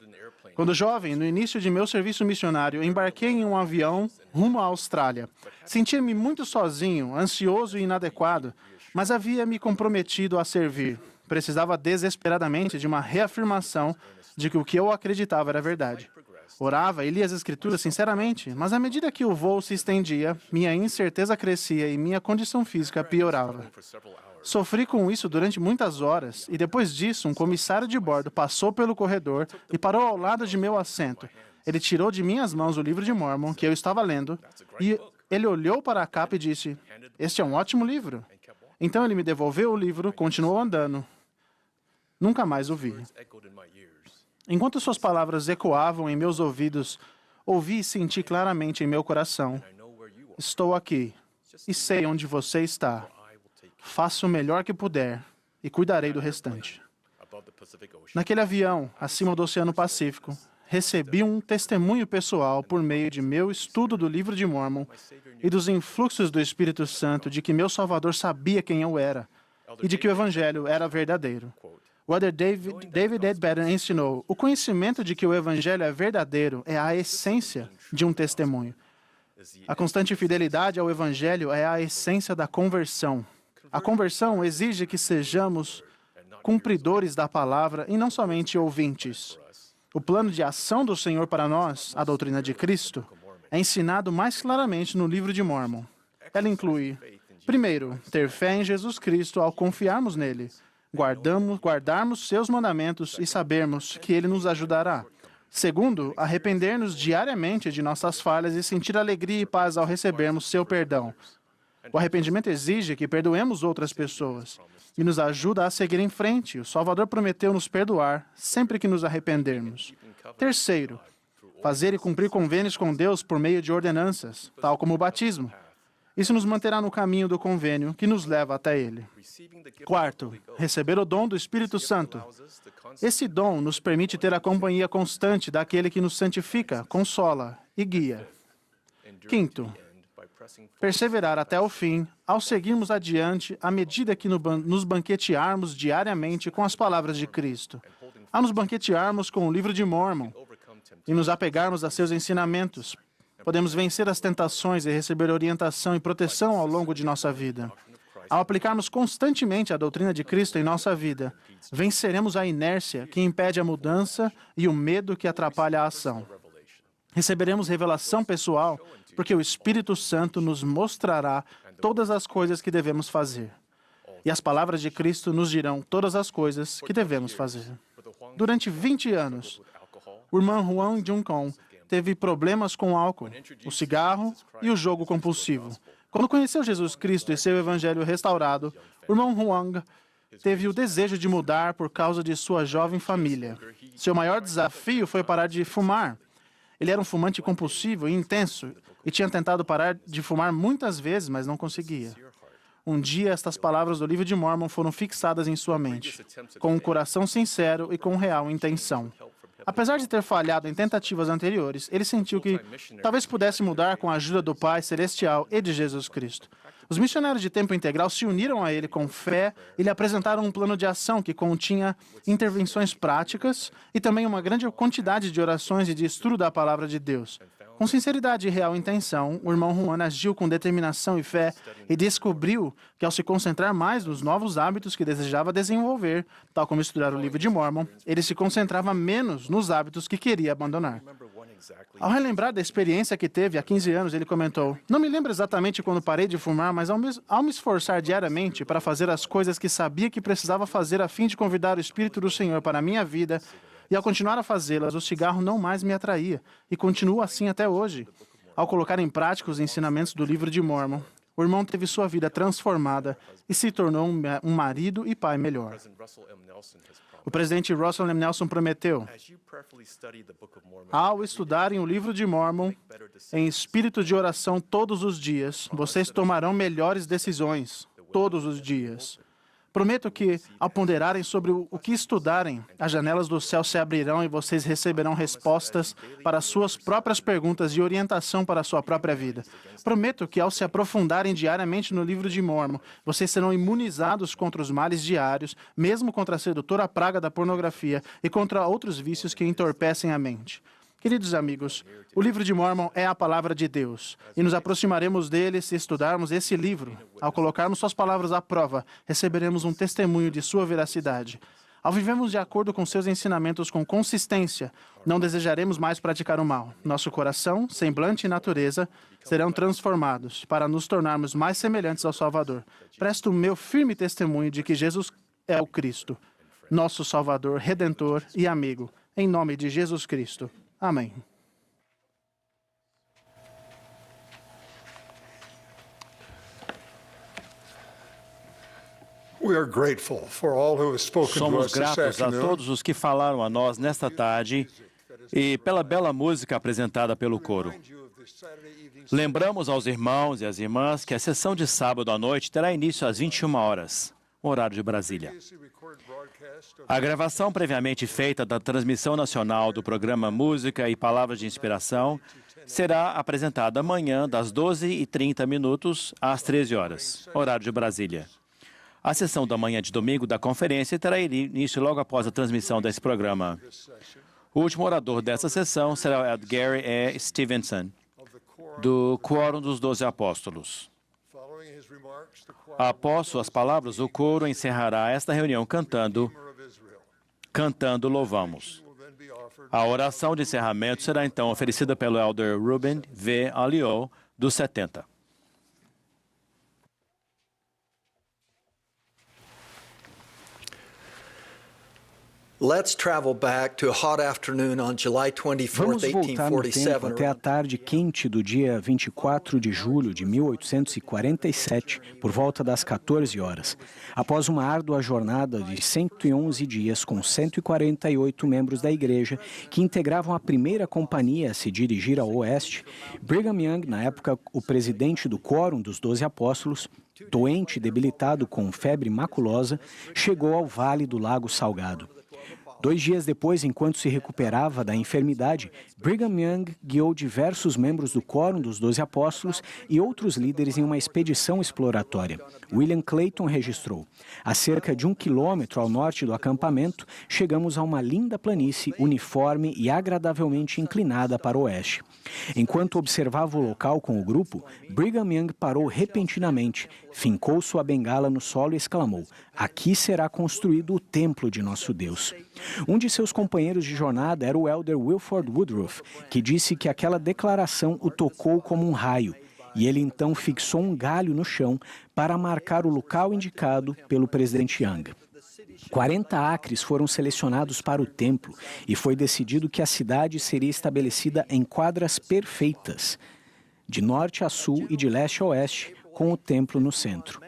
Quando jovem, no início de meu serviço missionário, embarquei em um avião rumo à Austrália. Sentia-me muito sozinho, ansioso e inadequado, mas havia me comprometido a servir. Precisava desesperadamente de uma reafirmação de que o que eu acreditava era verdade. Orava e lia as Escrituras sinceramente, mas à medida que o voo se estendia, minha incerteza crescia e minha condição física piorava. Sofri com isso durante muitas horas, e depois disso, um comissário de bordo passou pelo corredor e parou ao lado de meu assento. Ele tirou de minhas mãos o livro de Mórmon, que eu estava lendo, e ele olhou para a capa e disse: "Este é um ótimo livro." Então ele me devolveu o livro, continuou andando. Nunca mais o vi. Enquanto suas palavras ecoavam em meus ouvidos, ouvi e senti claramente em meu coração: estou aqui e sei onde você está. Faço o melhor que puder e cuidarei do restante. Naquele avião, acima do Oceano Pacífico, recebi um testemunho pessoal por meio de meu estudo do livro de Mórmon e dos influxos do Espírito Santo de que meu Salvador sabia quem eu era e de que o Evangelho era verdadeiro. O Elder David Edbaden ensinou: o conhecimento de que o Evangelho é verdadeiro é a essência de um testemunho. A constante fidelidade ao Evangelho é a essência da conversão. A conversão exige que sejamos cumpridores da palavra e não somente ouvintes. O plano de ação do Senhor para nós, a doutrina de Cristo, é ensinado mais claramente no livro de Mórmon. Ela inclui, primeiro, ter fé em Jesus Cristo ao confiarmos nele, guardarmos seus mandamentos e sabermos que ele nos ajudará. Segundo, arrepender-nos diariamente de nossas falhas e sentir alegria e paz ao recebermos seu perdão. O arrependimento exige que perdoemos outras pessoas e nos ajuda a seguir em frente. O Salvador prometeu nos perdoar sempre que nos arrependermos. Terceiro, fazer e cumprir convênios com Deus por meio de ordenanças, tal como o batismo. Isso nos manterá no caminho do convênio que nos leva até ele. Quarto, receber o dom do Espírito Santo. Esse dom nos permite ter a companhia constante daquele que nos santifica, consola e guia. Quinto, perseverar até o fim, ao seguirmos adiante, à medida que nos banquetearmos diariamente com as palavras de Cristo, ao nos banquetearmos com o livro de Mórmon e nos apegarmos a seus ensinamentos, podemos vencer as tentações e receber orientação e proteção ao longo de nossa vida. Ao aplicarmos constantemente a doutrina de Cristo em nossa vida, venceremos a inércia que impede a mudança e o medo que atrapalha a ação. Receberemos revelação pessoal, porque o Espírito Santo nos mostrará todas as coisas que devemos fazer. E as palavras de Cristo nos dirão todas as coisas que devemos fazer. Durante 20 anos, o irmão Juan Juncon teve problemas com o álcool, o cigarro e o jogo compulsivo. Quando conheceu Jesus Cristo e seu evangelho restaurado, o irmão Huang teve o desejo de mudar por causa de sua jovem família. Seu maior desafio foi parar de fumar. Ele era um fumante compulsivo e intenso e tinha tentado parar de fumar muitas vezes, mas não conseguia. Um dia, estas palavras do livro de Mórmon foram fixadas em sua mente, com um coração sincero e com real intenção. Apesar de ter falhado em tentativas anteriores, ele sentiu que talvez pudesse mudar com a ajuda do Pai Celestial e de Jesus Cristo. Os missionários de tempo integral se uniram a ele com fé e lhe apresentaram um plano de ação que continha intervenções práticas e também uma grande quantidade de orações e de estudo da palavra de Deus. Com sinceridade e real intenção, o irmão Juan agiu com determinação e fé e descobriu que, ao se concentrar mais nos novos hábitos que desejava desenvolver, tal como estudar o livro de Mórmon, ele se concentrava menos nos hábitos que queria abandonar. Ao relembrar da experiência que teve há 15 anos, ele comentou: "Não me lembro exatamente quando parei de fumar, mas ao me esforçar diariamente para fazer as coisas que sabia que precisava fazer a fim de convidar o Espírito do Senhor para a minha vida, e ao continuar a fazê-las, o cigarro não mais me atraía, e continua assim até hoje." Ao colocar em prática os ensinamentos do livro de Mórmon, o irmão teve sua vida transformada e se tornou um marido e pai melhor. O presidente Russell M. Nelson prometeu: "Ao estudarem o livro de Mórmon em espírito de oração todos os dias, vocês tomarão melhores decisões todos os dias. Prometo que, ao ponderarem sobre o que estudarem, as janelas do céu se abrirão e vocês receberão respostas para suas próprias perguntas e orientação para a sua própria vida. Prometo que, ao se aprofundarem diariamente no livro de Mórmon, vocês serão imunizados contra os males diários, mesmo contra a sedutora praga da pornografia e contra outros vícios que entorpecem a mente." Queridos amigos, o livro de Mórmon é a palavra de Deus, e nos aproximaremos dele se estudarmos esse livro. Ao colocarmos suas palavras à prova, receberemos um testemunho de sua veracidade. Ao vivermos de acordo com seus ensinamentos com consistência, não desejaremos mais praticar o mal. Nosso coração, semblante e natureza serão transformados para nos tornarmos mais semelhantes ao Salvador. Presto o meu firme testemunho de que Jesus é o Cristo, nosso Salvador, Redentor e amigo. Em nome de Jesus Cristo. Amém. Somos gratos a todos os que falaram a nós nesta tarde e pela bela música apresentada pelo coro. Lembramos aos irmãos e às irmãs que a sessão de sábado à noite terá início às 21 horas, horário de Brasília. A gravação previamente feita da transmissão nacional do programa Música e Palavras de Inspiração será apresentada amanhã das 12h30 às 13 horas, horário de Brasília. A sessão da manhã de domingo da conferência terá início logo após a transmissão desse programa. O último orador dessa sessão será o Gary E. Stevenson, do Quórum dos 12 Apóstolos. Após suas palavras, o coro encerrará esta reunião cantando Louvamos. A oração de encerramento será então oferecida pelo Elder Ruben V. Alio, dos 70. Let's travel back to a hot afternoon on July 24th, Vamos voltar no tempo até a tarde quente do dia 24 de julho de 1847, por volta das 14 horas. Após uma árdua jornada de 111 dias com 148 membros da igreja que integravam a primeira companhia a se dirigir ao oeste, Brigham Young, na época o presidente do Quórum dos 12 Apóstolos, doente e debilitado com febre maculosa, chegou ao Vale do Lago Salgado. 2 dias depois, enquanto se recuperava da enfermidade, Brigham Young guiou diversos membros do Quórum dos 12 Apóstolos e outros líderes em uma expedição exploratória. William Clayton registrou: a cerca de 1 quilômetro ao norte do acampamento, chegamos a uma linda planície uniforme e agradavelmente inclinada para o oeste. Enquanto observava o local com o grupo, Brigham Young parou repentinamente, fincou sua bengala no solo e exclamou: aqui será construído o templo de nosso Deus. Um de seus companheiros de jornada era o elder Wilford Woodruff, que disse que aquela declaração o tocou como um raio, e ele então fixou um galho no chão para marcar o local indicado pelo presidente Young. 40 acres foram selecionados para o templo e foi decidido que a cidade seria estabelecida em quadras perfeitas, de norte a sul e de leste a oeste, com o templo no centro.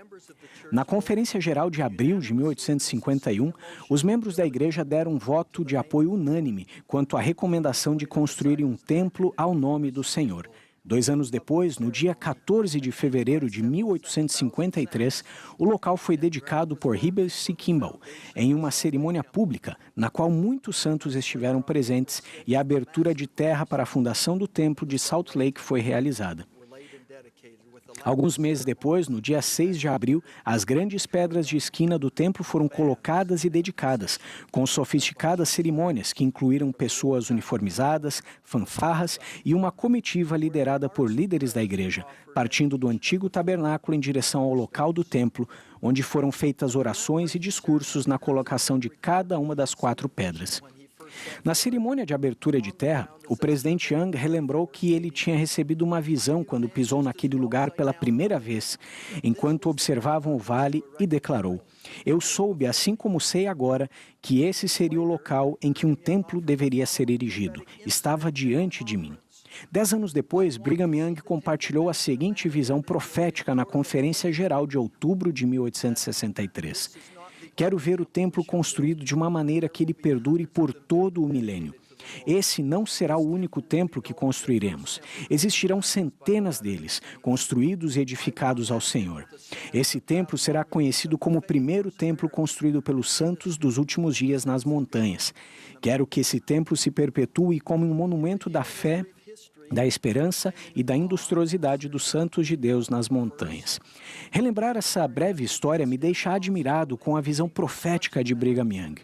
Na Conferência Geral de abril de 1851, os membros da igreja deram um voto de apoio unânime quanto à recomendação de construírem um templo ao nome do Senhor. 2 anos depois, no dia 14 de fevereiro de 1853, o local foi dedicado por Heber C. Kimball em uma cerimônia pública, na qual muitos santos estiveram presentes e a abertura de terra para a fundação do templo de Salt Lake foi realizada. Alguns meses depois, no dia 6 de abril, as grandes pedras de esquina do templo foram colocadas e dedicadas, com sofisticadas cerimônias que incluíram pessoas uniformizadas, fanfarras e uma comitiva liderada por líderes da igreja, partindo do antigo tabernáculo em direção ao local do templo, onde foram feitas orações e discursos na colocação de cada uma das 4 pedras. Na cerimônia de abertura de terra, o presidente Young relembrou que ele tinha recebido uma visão quando pisou naquele lugar pela primeira vez, enquanto observavam o vale, e declarou: eu soube, assim como sei agora, que esse seria o local em que um templo deveria ser erigido. Estava diante de mim. 10 anos depois, Brigham Young compartilhou a seguinte visão profética na Conferência Geral de outubro de 1863. Quero ver o templo construído de uma maneira que ele perdure por todo o milênio. Esse não será o único templo que construiremos. Existirão centenas deles, construídos e edificados ao Senhor. Esse templo será conhecido como o primeiro templo construído pelos santos dos últimos dias nas montanhas. Quero que esse templo se perpetue como um monumento da fé, da esperança e da industriosidade dos santos de Deus nas montanhas. Relembrar essa breve história me deixa admirado com a visão profética de Brigham Young.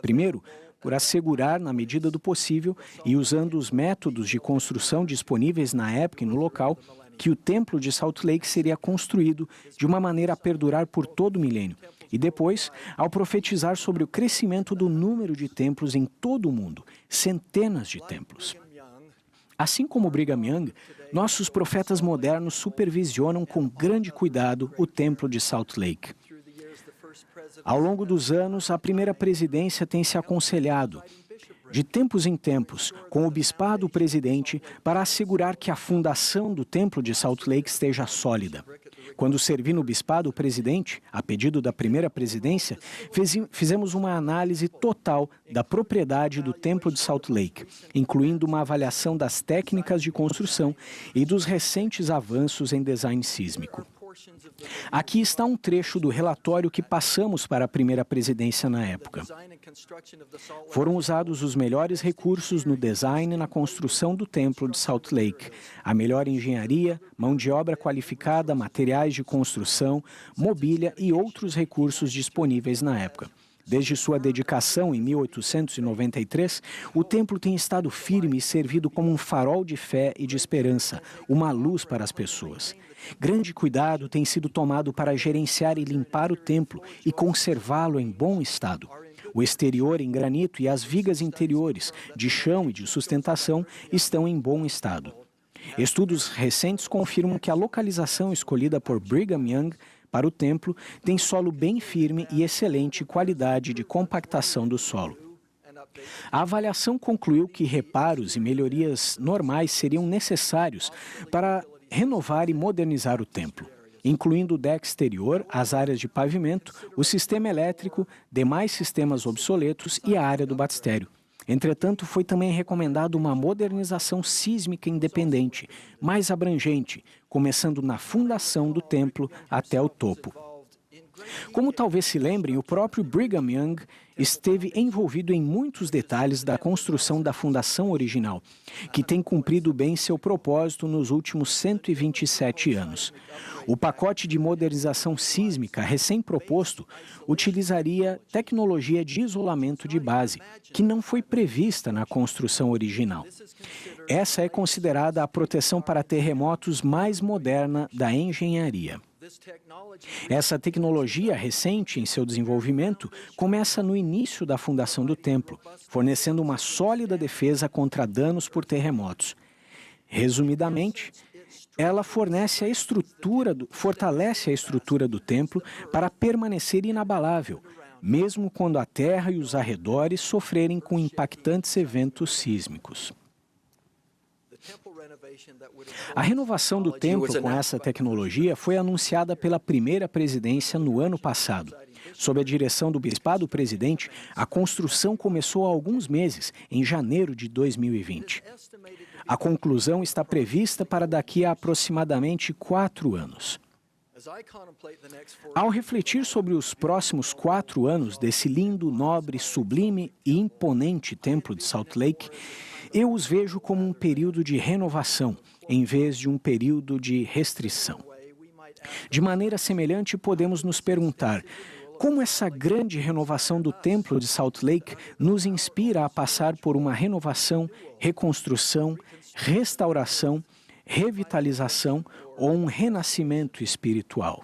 Primeiro, por assegurar, na medida do possível, e usando os métodos de construção disponíveis na época e no local, que o templo de Salt Lake seria construído de uma maneira a perdurar por todo o milênio. E depois, ao profetizar sobre o crescimento do número de templos em todo o mundo, centenas de templos. Assim como Brigham Young, nossos profetas modernos supervisionam com grande cuidado o templo de Salt Lake. Ao longo dos anos, a primeira presidência tem se aconselhado, de tempos em tempos, com o bispado presidente para assegurar que a fundação do templo de Salt Lake esteja sólida. Quando servi no bispado presidente, a pedido da primeira presidência, fizemos uma análise total da propriedade do templo de Salt Lake, incluindo uma avaliação das técnicas de construção e dos recentes avanços em design sísmico. Aqui está um trecho do relatório que passamos para a primeira presidência na época. Foram usados os melhores recursos no design e na construção do templo de Salt Lake, a melhor engenharia, mão de obra qualificada, materiais de construção, mobília e outros recursos disponíveis na época. Desde sua dedicação em 1893, o templo tem estado firme e servido como um farol de fé e de esperança, uma luz para as pessoas. Grande cuidado tem sido tomado para gerenciar e limpar o templo e conservá-lo em bom estado. O exterior em granito e as vigas interiores, de chão e de sustentação, estão em bom estado. Estudos recentes confirmam que a localização escolhida por Brigham Young para o templo tem solo bem firme e excelente qualidade de compactação do solo. A avaliação concluiu que reparos e melhorias normais seriam necessários para renovar e modernizar o templo, incluindo o deck exterior, as áreas de pavimento, o sistema elétrico, demais sistemas obsoletos e a área do batistério. Entretanto, foi também recomendada uma modernização sísmica independente, mais abrangente, começando na fundação do templo até o topo. Como talvez se lembrem, o próprio Brigham Young esteve envolvido em muitos detalhes da construção da fundação original, que tem cumprido bem seu propósito nos últimos 127 anos. O pacote de modernização sísmica recém-proposto utilizaria tecnologia de isolamento de base, que não foi prevista na construção original. Essa é considerada a proteção para terremotos mais moderna da engenharia. Essa tecnologia recente em seu desenvolvimento começa no início da fundação do templo, fornecendo uma sólida defesa contra danos por terremotos. Resumidamente, ela fortalece a estrutura do templo para permanecer inabalável, mesmo quando a terra e os arredores sofrerem com impactantes eventos sísmicos. A renovação do templo com essa tecnologia foi anunciada pela primeira presidência no ano passado. Sob a direção do bispado presidente, a construção começou há alguns meses, em janeiro de 2020. A conclusão está prevista para daqui a aproximadamente 4 anos. Ao refletir sobre os próximos 4 anos desse lindo, nobre, sublime e imponente templo de Salt Lake, eu os vejo como um período de renovação, em vez de um período de restrição. De maneira semelhante, podemos nos perguntar como essa grande renovação do templo de Salt Lake nos inspira a passar por uma renovação, reconstrução, restauração, revitalização ou um renascimento espiritual.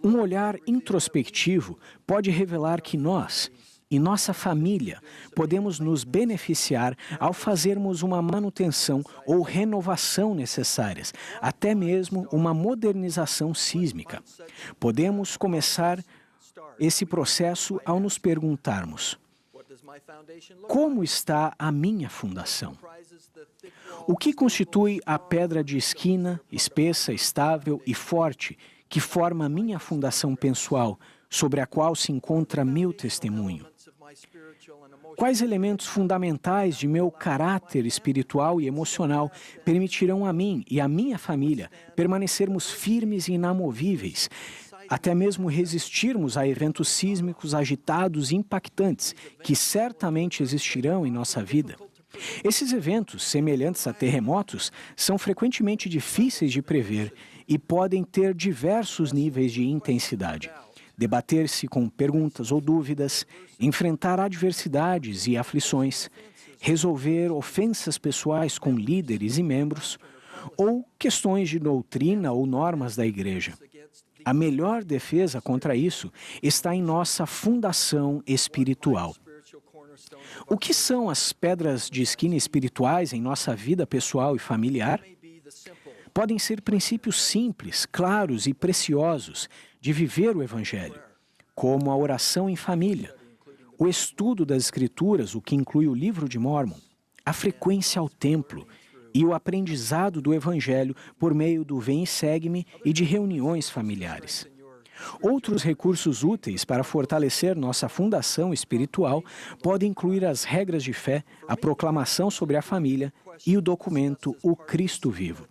Um olhar introspectivo pode revelar que nós e nossa família podemos nos beneficiar ao fazermos uma manutenção ou renovação necessárias, até mesmo uma modernização sísmica. Podemos começar esse processo ao nos perguntarmos: como está a minha fundação? O que constitui a pedra de esquina, espessa, estável e forte, que forma a minha fundação pessoal, sobre a qual se encontra meu testemunho? Quais elementos fundamentais de meu caráter espiritual e emocional permitirão a mim e a minha família permanecermos firmes e inamovíveis, até mesmo resistirmos a eventos sísmicos agitados e impactantes que certamente existirão em nossa vida? Esses eventos, semelhantes a terremotos, são frequentemente difíceis de prever e podem ter diversos níveis de intensidade. Debater-se com perguntas ou dúvidas, enfrentar adversidades e aflições, resolver ofensas pessoais com líderes e membros, ou questões de doutrina ou normas da igreja. A melhor defesa contra isso está em nossa fundação espiritual. O que são as pedras de esquina espirituais em nossa vida pessoal e familiar? Podem ser princípios simples, claros e preciosos de viver o Evangelho, como a oração em família, o estudo das Escrituras, o que inclui o livro de Mórmon, a frequência ao templo e o aprendizado do Evangelho por meio do Vem e Segue-me e de reuniões familiares. Outros recursos úteis para fortalecer nossa fundação espiritual podem incluir as regras de fé, a proclamação sobre a família e o documento O Cristo Vivo.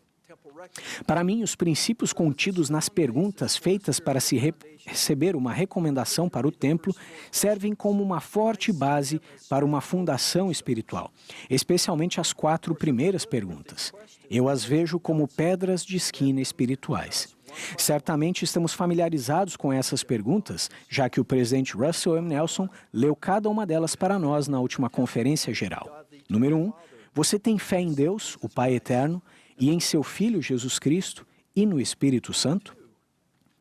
Para mim, os princípios contidos nas perguntas feitas para se receber uma recomendação para o templo servem como uma forte base para uma fundação espiritual, especialmente as 4 primeiras perguntas. Eu as vejo como pedras de esquina espirituais. Certamente estamos familiarizados com essas perguntas, já que o presidente Russell M. Nelson leu cada uma delas para nós na última conferência geral. Número 1, você tem fé em Deus, o Pai Eterno, e em seu Filho Jesus Cristo e no Espírito Santo?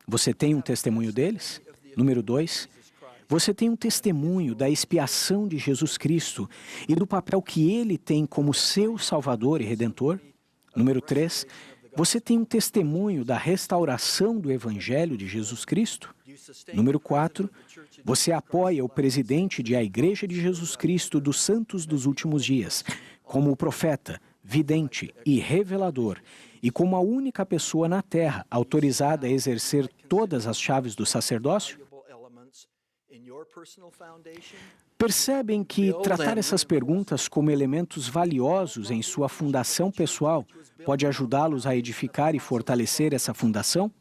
Você tem um testemunho deles? Número 2, você tem um testemunho da expiação de Jesus Cristo e do papel que ele tem como seu Salvador e Redentor? Número 3, Você tem um testemunho da restauração do Evangelho de Jesus Cristo? Número 4, você apoia o presidente da Igreja de Jesus Cristo dos Santos dos Últimos Dias, como o profeta, vidente e revelador, e como a única pessoa na Terra autorizada a exercer todas as chaves do sacerdócio? Percebem que tratar essas perguntas como elementos valiosos em sua fundação pessoal pode ajudá-los a edificar e fortalecer essa fundação?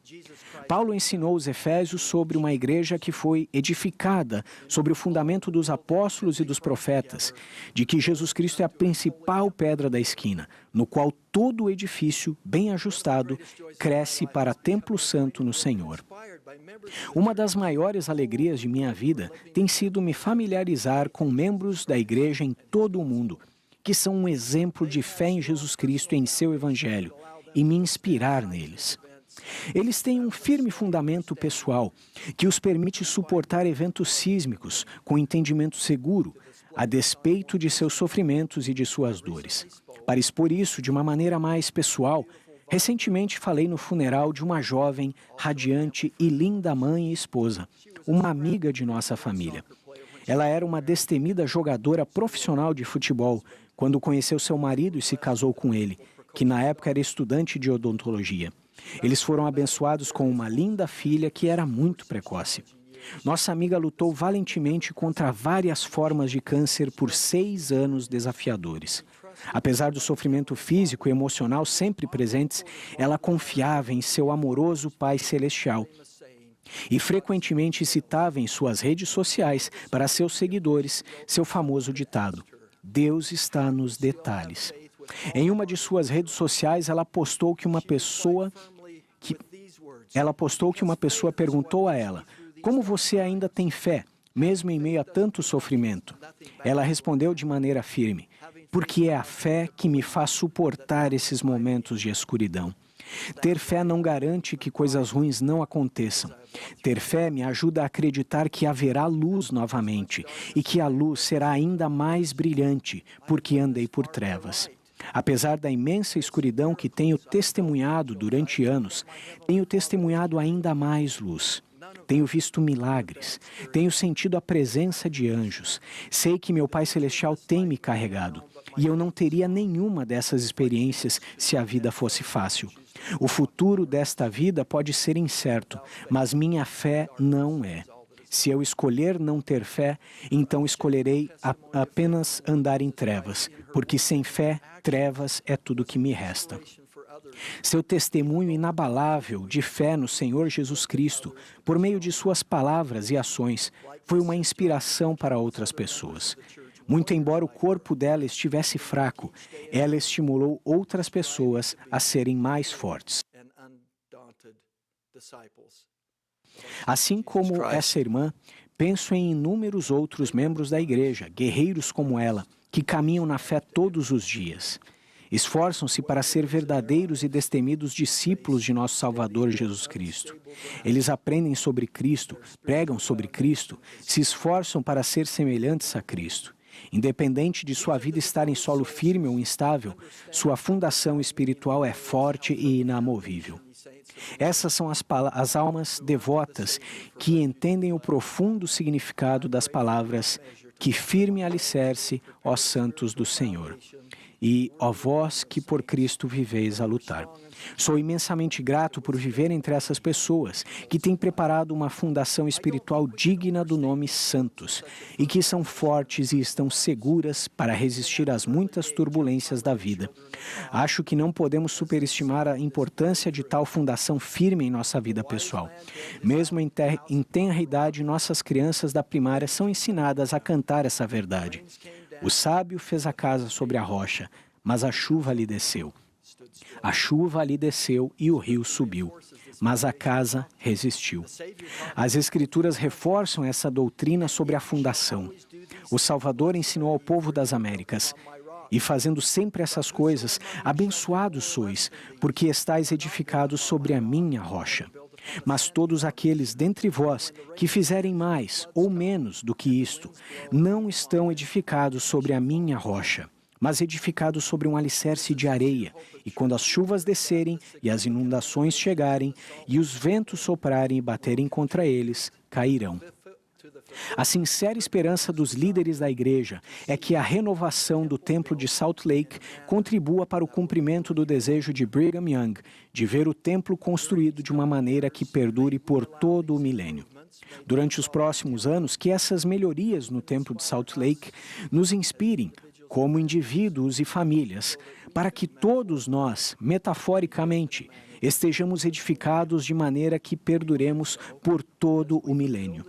Paulo ensinou os Efésios sobre uma igreja que foi edificada sobre o fundamento dos apóstolos e dos profetas, de que Jesus Cristo é a principal pedra da esquina, no qual todo o edifício, bem ajustado, cresce para templo santo no Senhor. Uma das maiores alegrias de minha vida tem sido me familiarizar com membros da igreja em todo o mundo, que são um exemplo de fé em Jesus Cristo e em seu Evangelho, e me inspirar neles. Eles têm um firme fundamento pessoal que os permite suportar eventos sísmicos com entendimento seguro, a despeito de seus sofrimentos e de suas dores. Para expor isso de uma maneira mais pessoal, recentemente falei no funeral de uma jovem, radiante e linda mãe e esposa, uma amiga de nossa família. Ela era uma destemida jogadora profissional de futebol quando conheceu seu marido e se casou com ele, que na época era estudante de odontologia. Eles foram abençoados com uma linda filha que era muito precoce. Nossa amiga lutou valentemente contra várias formas de câncer por 6 anos desafiadores. Apesar do sofrimento físico e emocional sempre presentes, ela confiava em seu amoroso Pai Celestial e frequentemente citava em suas redes sociais para seus seguidores seu famoso ditado: Deus está nos detalhes. Em uma de suas redes sociais, ela postou que uma pessoa perguntou a ela: como você ainda tem fé, mesmo em meio a tanto sofrimento? Ela respondeu de maneira firme: porque é a fé que me faz suportar esses momentos de escuridão. Ter fé não garante que coisas ruins não aconteçam. Ter fé me ajuda a acreditar que haverá luz novamente e que a luz será ainda mais brilhante, porque andei por trevas. Apesar da imensa escuridão que tenho testemunhado durante anos, tenho testemunhado ainda mais luz. Tenho visto milagres, tenho sentido a presença de anjos, sei que meu Pai Celestial tem me carregado, e eu não teria nenhuma dessas experiências se a vida fosse fácil. O futuro desta vida pode ser incerto, mas minha fé não é. Se eu escolher não ter fé, então escolherei apenas andar em trevas, porque sem fé, trevas é tudo que me resta. Seu testemunho inabalável de fé no Senhor Jesus Cristo, por meio de suas palavras e ações, foi uma inspiração para outras pessoas. Muito embora o corpo dela estivesse fraco, ela estimulou outras pessoas a serem mais fortes. Assim como essa irmã, penso em inúmeros outros membros da igreja, guerreiros como ela, que caminham na fé todos os dias. Esforçam-se para ser verdadeiros e destemidos discípulos de nosso Salvador Jesus Cristo. Eles aprendem sobre Cristo, pregam sobre Cristo, se esforçam para ser semelhantes a Cristo. Independente de sua vida estar em solo firme ou instável, sua fundação espiritual é forte e inamovível. Essas são as almas devotas que entendem o profundo significado das palavras: que firme alicerce, ó santos do Senhor. E, ó vós que por Cristo viveis a lutar. Sou imensamente grato por viver entre essas pessoas que têm preparado uma fundação espiritual digna do nome Santos e que são fortes e estão seguras para resistir às muitas turbulências da vida. Acho que não podemos superestimar a importância de tal fundação firme em nossa vida pessoal. Mesmo em tenra idade, nossas crianças da primária são ensinadas a cantar essa verdade. O sábio fez a casa sobre a rocha, mas a chuva lhe desceu. A chuva lhe desceu e o rio subiu, mas a casa resistiu. As Escrituras reforçam essa doutrina sobre a fundação. O Salvador ensinou ao povo das Américas: e fazendo sempre essas coisas, abençoados sois, porque estáis edificados sobre a minha rocha. Mas todos aqueles dentre vós que fizerem mais ou menos do que isto, não estão edificados sobre a minha rocha. mas edificados sobre um alicerce de areia, e quando as chuvas descerem e as inundações chegarem, e os ventos soprarem e baterem contra eles, cairão. A sincera esperança dos líderes da igreja é que a renovação do templo de Salt Lake contribua para o cumprimento do desejo de Brigham Young de ver o templo construído de uma maneira que perdure por todo o milênio. Durante os próximos anos, que essas melhorias no templo de Salt Lake nos inspirem, como indivíduos e famílias, para que todos nós, metaforicamente, estejamos edificados de maneira que perduremos por todo o milênio.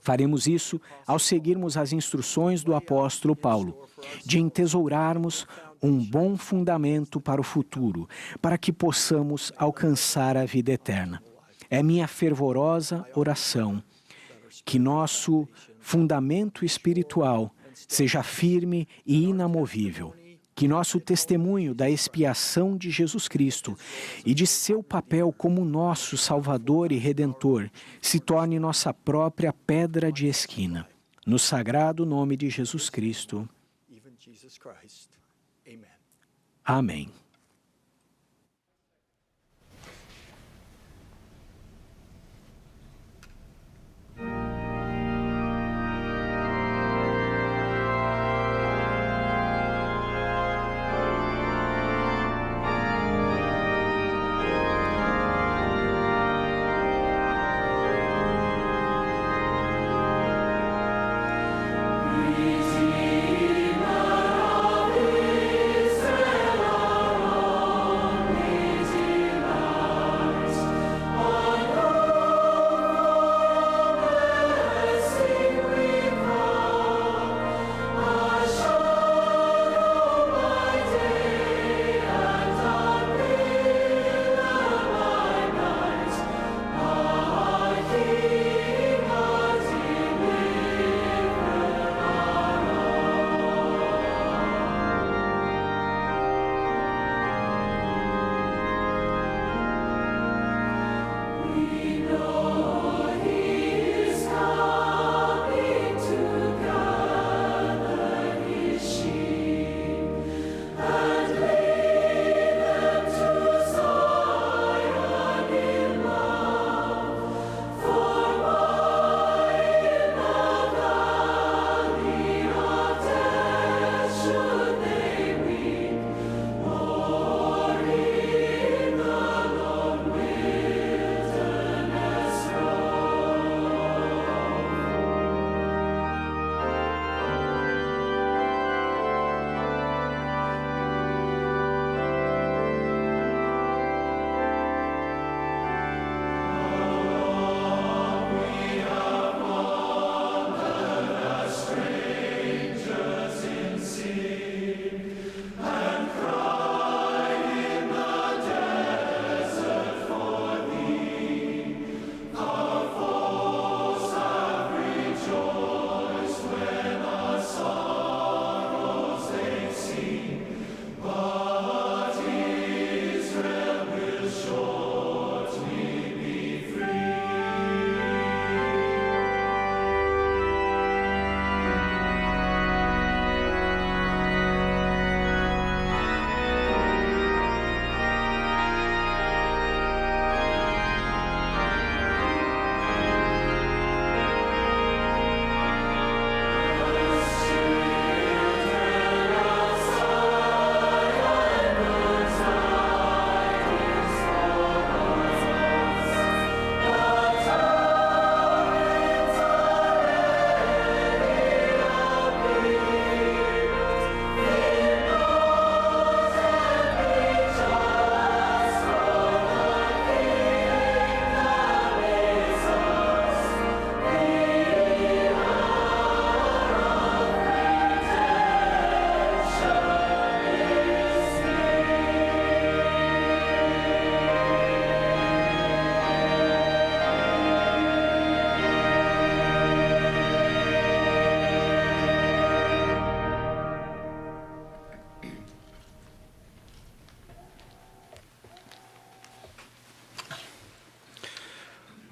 Faremos isso ao seguirmos as instruções do apóstolo Paulo, de entesourarmos um bom fundamento para o futuro, para que possamos alcançar a vida eterna. É minha fervorosa oração que nosso fundamento espiritual seja firme e inamovível, que nosso testemunho da expiação de Jesus Cristo e de seu papel como nosso Salvador e Redentor se torne nossa própria pedra de esquina. No sagrado nome de Jesus Cristo. Amém.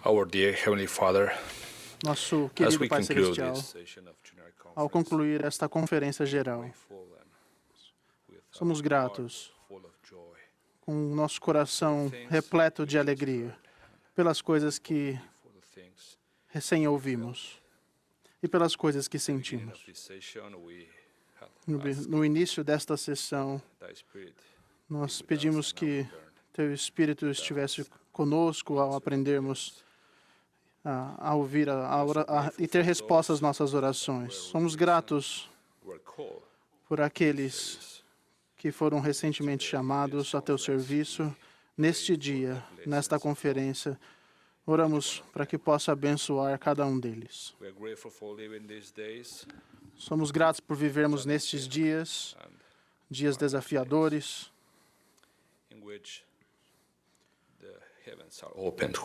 Our dear Heavenly Father, Nosso as querido we Pai conclude Celestial, this session of Generic ao Conference, concluir esta conferência geral, Somos gratos, com o nosso coração repleto de alegria, pelas coisas que recém ouvimos e pelas coisas que sentimos. No início desta sessão, nós pedimos que Teu Espírito estivesse conosco ao aprendermos a ouvir e ter resposta às nossas orações. Somos gratos por aqueles que foram recentemente chamados a Teu serviço neste dia, nesta conferência. Oramos para que possa abençoar cada um deles. Somos gratos por vivermos nestes dias desafiadores,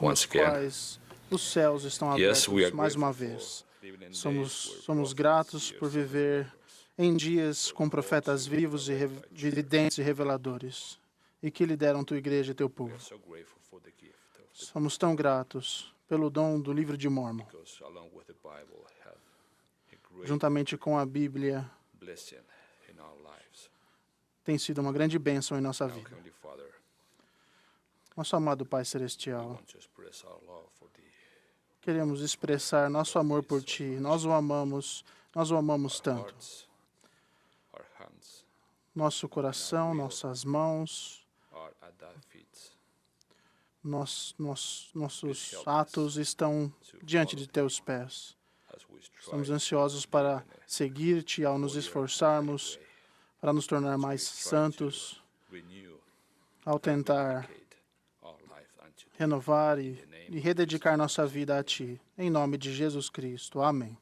nos quais os céus estão abertos mais uma vez. Somos gratos por viver em dias com profetas vivos e videntes e reveladores, e que lideram Tua igreja e Teu povo. Somos tão gratos pelo dom do livro de Mórmon. Juntamente com a Bíblia, tem sido uma grande bênção em nossa vida. Nosso amado Pai Celestial, queremos expressar nosso amor por Ti. Nós o amamos tanto. Nosso coração, nossas mãos, nossos atos estão diante de Teus pés. Estamos ansiosos para seguir-Te ao nos esforçarmos, para nos tornar mais santos, ao tentar renovar e rededicar nossa vida a Ti. Em nome de Jesus Cristo. Amém.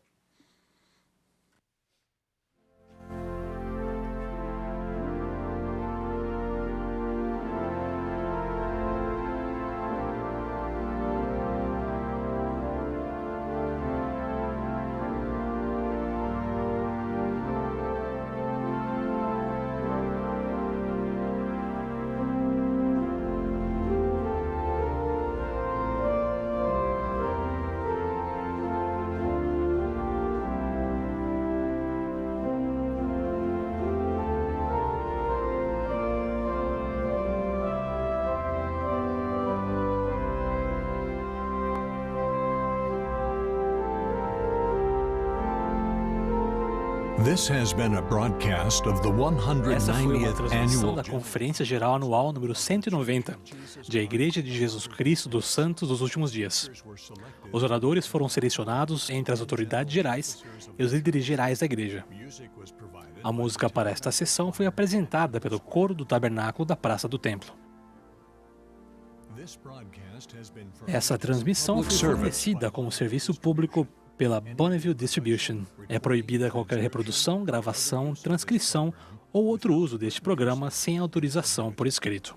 This has been a broadcast of the Essa foi uma 190th transmissão Annual da Conferência Geral Anual número 190 de A Igreja de Jesus Cristo dos Santos dos Últimos Dias. Os oradores foram selecionados entre as autoridades gerais e os líderes gerais da Igreja. A música para esta sessão foi apresentada pelo coro do Tabernáculo da Praça do Templo. Essa transmissão foi fornecida como serviço público pela Bonneville Distribution. É proibida qualquer reprodução, gravação, transcrição ou outro uso deste programa sem autorização por escrito.